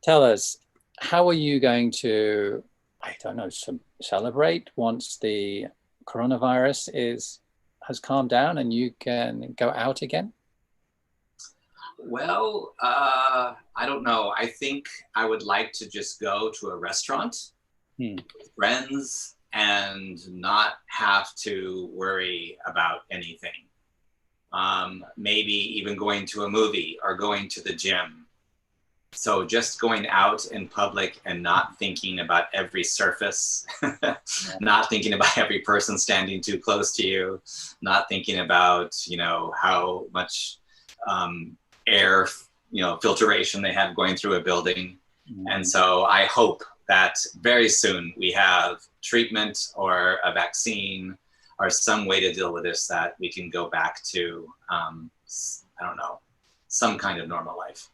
tell us, how are you going to, I don't know, celebrate once the coronavirus has calmed down and you can go out again? Well, I don't know. I think I would like to just go to a restaurant with friends and not have to worry about anything. Maybe even going to a movie or going to the gym. So just going out in public and not thinking about every surface, not thinking about every person standing too close to you, not thinking about, how much air, filtration they have going through a building. And so I hope that very soon we have treatment or a vaccine or some way to deal with this, that we can go back to, some kind of normal life.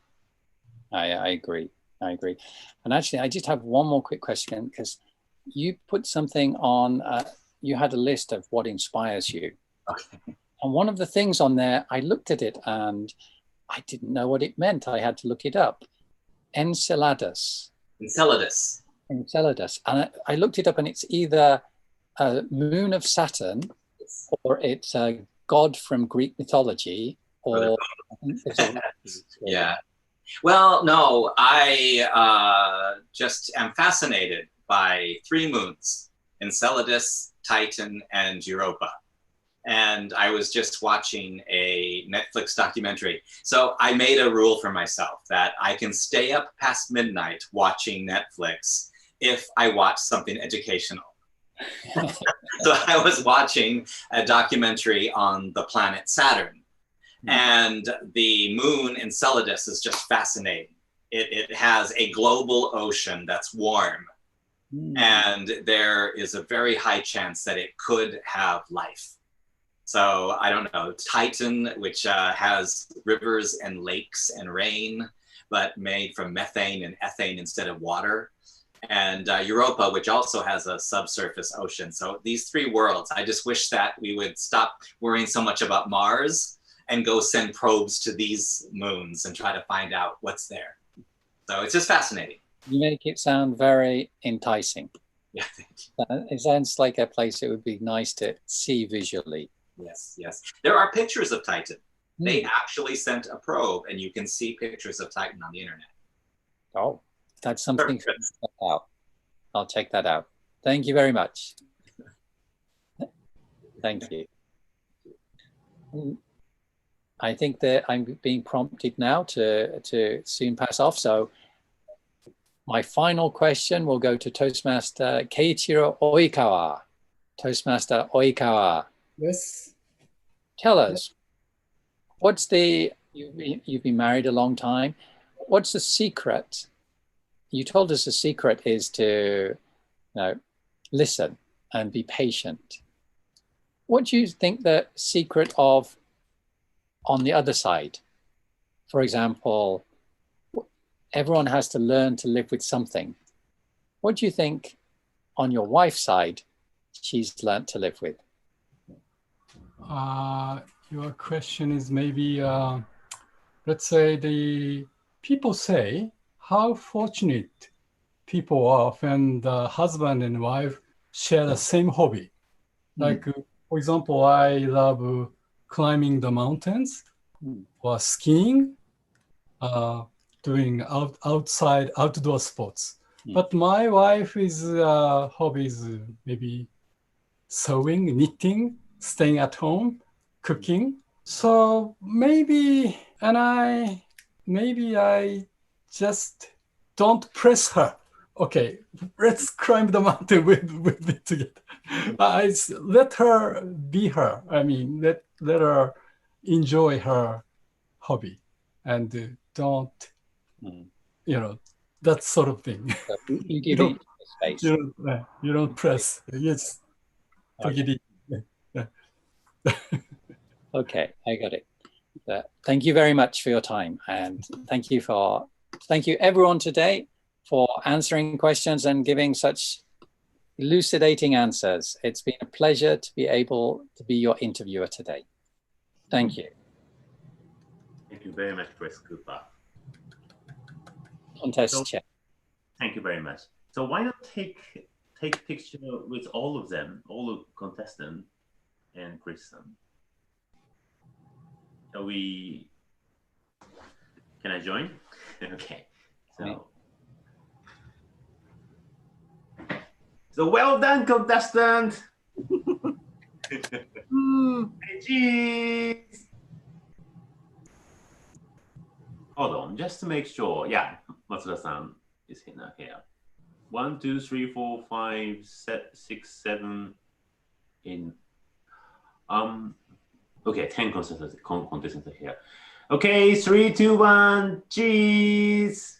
I agree. And actually, I just have one more quick question, because you put something on, you had a list of what inspires you. Okay. And one of the things on there, I looked at it and I didn't know what it meant. I had to look it up. Enceladus. Enceladus. And I looked it up, and it's either a moon of Saturn, or it's a god from Greek mythology, or yeah. Well, no, I just am fascinated by three moons: Enceladus, Titan, and Europa. And I was just watching a Netflix documentary. So I made a rule for myself that I can stay up past midnight watching Netflix if I watch something educational. So I was watching a documentary on the planet Saturn. And the moon Enceladus is just fascinating. It has a global ocean that's warm. And there is a very high chance that it could have life. So I don't know, Titan, which has rivers and lakes and rain, but made from methane and ethane instead of water. And Europa, which also has a subsurface ocean. So these three worlds, I just wish that we would stop worrying so much about Mars and go send probes to these moons and try to find out what's there. So it's just fascinating. You make it sound very enticing. Yeah, thank you. It sounds like a place it would be nice to see visually. Yes. There are pictures of Titan. They actually sent a probe, and you can see pictures of Titan on the internet. Oh, that's something to check out. I'll check that out. Thank you very much. Thank you. I think that I'm being prompted now to soon pass off. So my final question will go to Toastmaster Keiichiro Oikawa. Toastmaster Oikawa. Yes. Tell us, you've been married a long time. What's the secret? You told us the secret is to, listen and be patient. What do you think the secret of on the other side? For example, everyone has to learn to live with something. What do you think on your wife's side she's learned to live with? Your question is maybe, let's say the people say how fortunate people are when the husband and wife share the same hobby. Like, for example, I love climbing the mountains or skiing, doing outdoor sports. But my wife is hobbies maybe sewing, knitting, staying at home, cooking. So maybe I just don't press her okay, let's climb the mountain with me together. Let her be her. I mean, let her enjoy her hobby, and don't, that sort of thing. You give each space. You don't press. Yes. Okay. Okay, I got it. Thank you very much for your time, and thank you everyone today for answering questions and giving such elucidating answers. It's been a pleasure to be able to be your interviewer today. Thank you. Thank you very much, Chris Cooper. Contest chair. Thank you very much. So why not take picture with all of them, all the contestants and Kristen? Can I join? Okay. So well done, contestant. Cheese. Hold on, just to make sure. Yeah, Matsuda-san is here. 1, 2, 3, 4, 5, 6, 7 in okay, 10 contestants here. Okay, 3, 2, 1, cheese.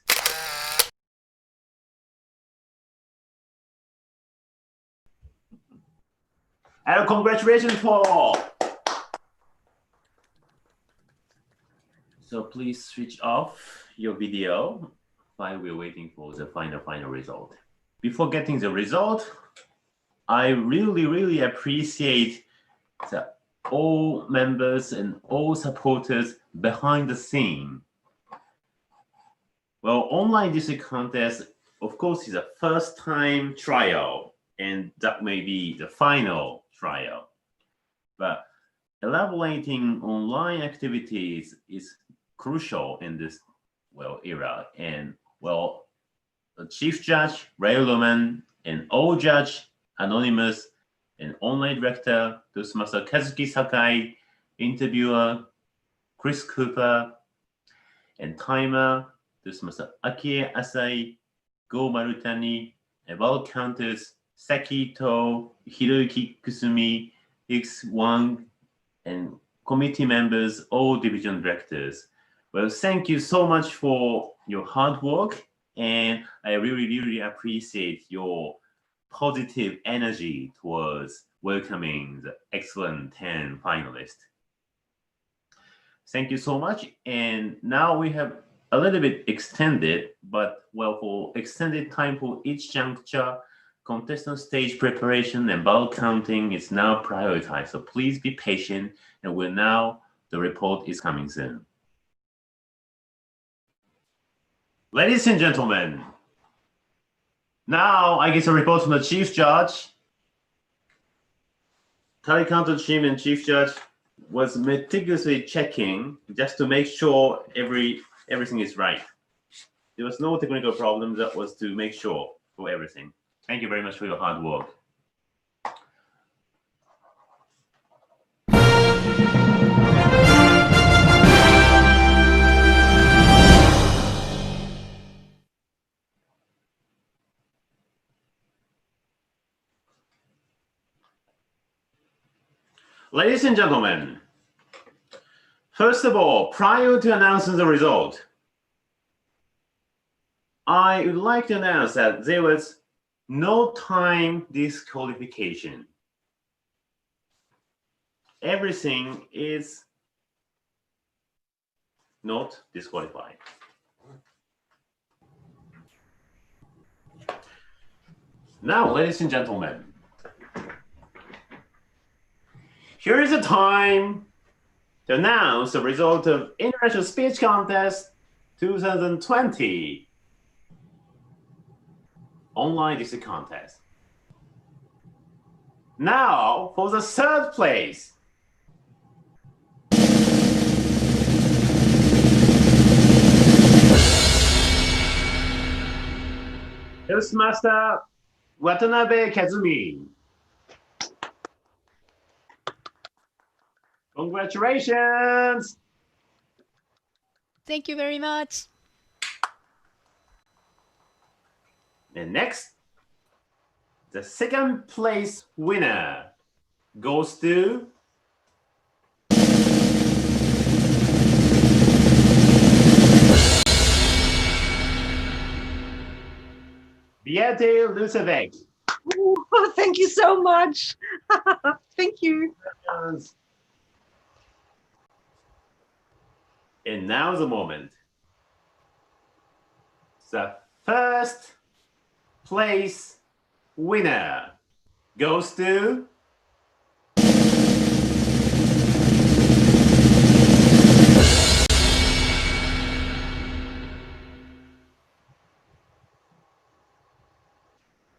And congratulations for all. So please switch off your video while we're waiting for the final result. Before getting the result, I really appreciate all members and all supporters behind the scene. Well, online district contest, of course, is a first-time trial, and that may be the final trial. But elaborating online activities is crucial in this era. And the chief judge, Ray Roman, and all judge, Anonymous, and online director, Toastmaster Kazuki Sakai, interviewer, Chris Cooper, and timer, Toastmaster Akie Asai, Go Marutani, and ball counters, Saki To, Hiroyuki Kusumi, X Wang, and committee members, all division directors. Well, thank you so much for your hard work, and I really appreciate your positive energy towards welcoming the excellent 10 finalists. Thank you so much. And now we have a little bit extended, but for extended time for each juncture, contestant stage preparation and ball counting is now prioritized. So please be patient, and the report is coming soon. Ladies and gentlemen, now I get a report from the chief judge. Tally counter team and chief judge was meticulously checking just to make sure everything is right. There was no technical problem. That was to make sure for everything. Thank you very much for your hard work. Ladies and gentlemen, first of all, prior to announcing the result, I would like to announce that there was no time disqualification. Everything is not disqualified. Now, ladies and gentlemen, here is the time to announce the result of International Speech Contest 2020 online district contest. Now for the third place. Toastmaster Watanabe Kazumi. Congratulations! Thank you very much. And next, the second place winner goes to Beate Lutzebaeck. Oh, thank you so much. Thank you. And now the moment. The first place winner goes to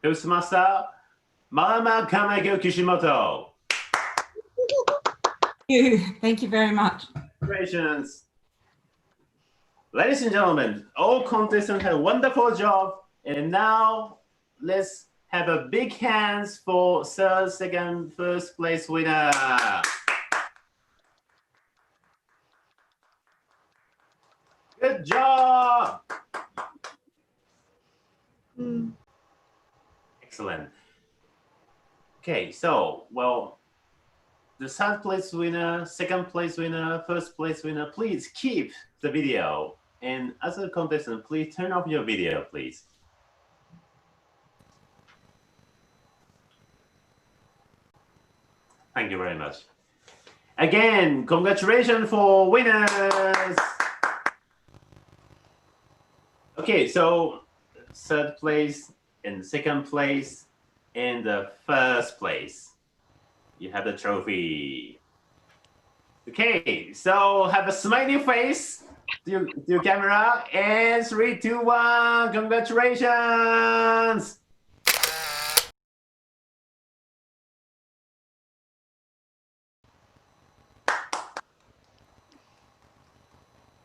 Toastmaster Marama Carmichael Kishimoto. Thank you very much. Congratulations. Ladies and gentlemen, all contestants had a wonderful job. And now let's have a big hands for third, second, first place winner. Good job. Excellent. Okay, so, well, the third place winner, second place winner, first place winner, please keep the video. And as a contestant, please turn off your video, please. Thank you very much. Again, congratulations for winners. Okay, so third place and second place and the first place. You have the trophy. Okay, so have a smiley face to your camera. And 3, 2, 1, congratulations.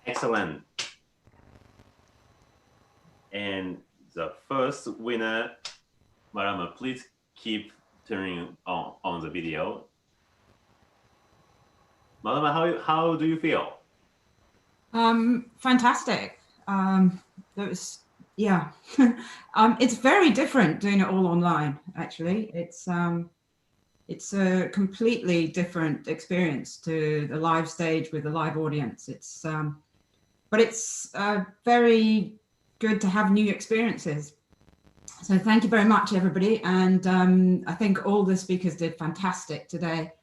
Excellent. And the first winner, Marama, please keep turning on the video. Marama, how do you feel? Fantastic. That was, yeah. It's very different doing it all online, actually. It's a completely different experience to the live stage with a live audience. It's but it's very good to have new experiences. So thank you very much, everybody. And I think all the speakers did fantastic today.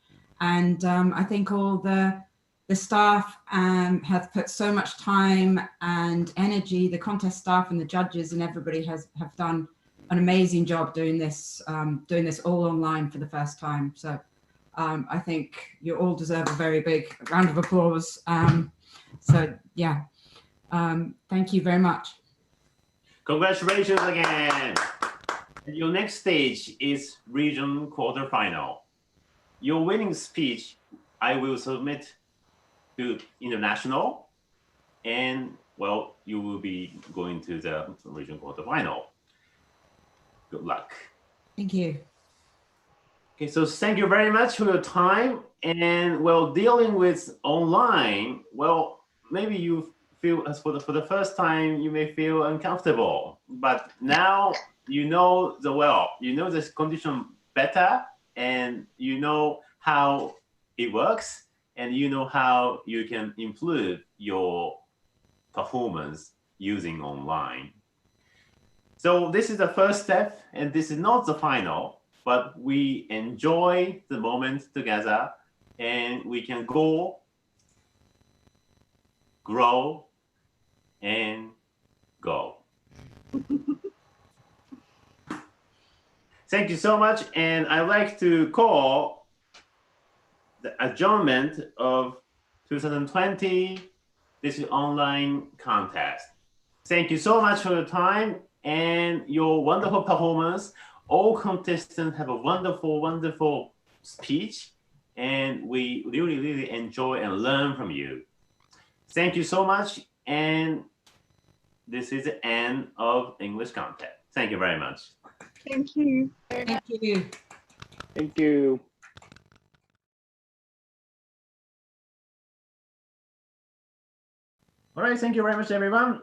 And I think all the staff have put so much time and energy, the contest staff and the judges and everybody have done an amazing job doing this all online for the first time. So I think you all deserve a very big round of applause. So yeah, thank you very much. Congratulations again. And your next stage is region quarterfinal. Your winning speech, I will submit to international, and well, you will be going to the region quarterfinal. Good luck. Thank you. Okay, so thank you very much for your time. And well, dealing with online, well, maybe you feel as for the first time you may feel uncomfortable, but now you know this condition better, and you know how it works, and you know how you can improve your performance using online. So this is the first step, and this is not the final, but we enjoy the moment together, and we can go, grow, and go. Thank you so much, and I'd like to call the adjournment of 2020 this online contest. Thank you so much for your time and your wonderful performance. All contestants have a wonderful, wonderful speech, and we really, really enjoy and learn from you. Thank you so much, and this is the end of English content. Thank you very much. Thank you. Thank you. Thank you. All right, thank you very much, everyone.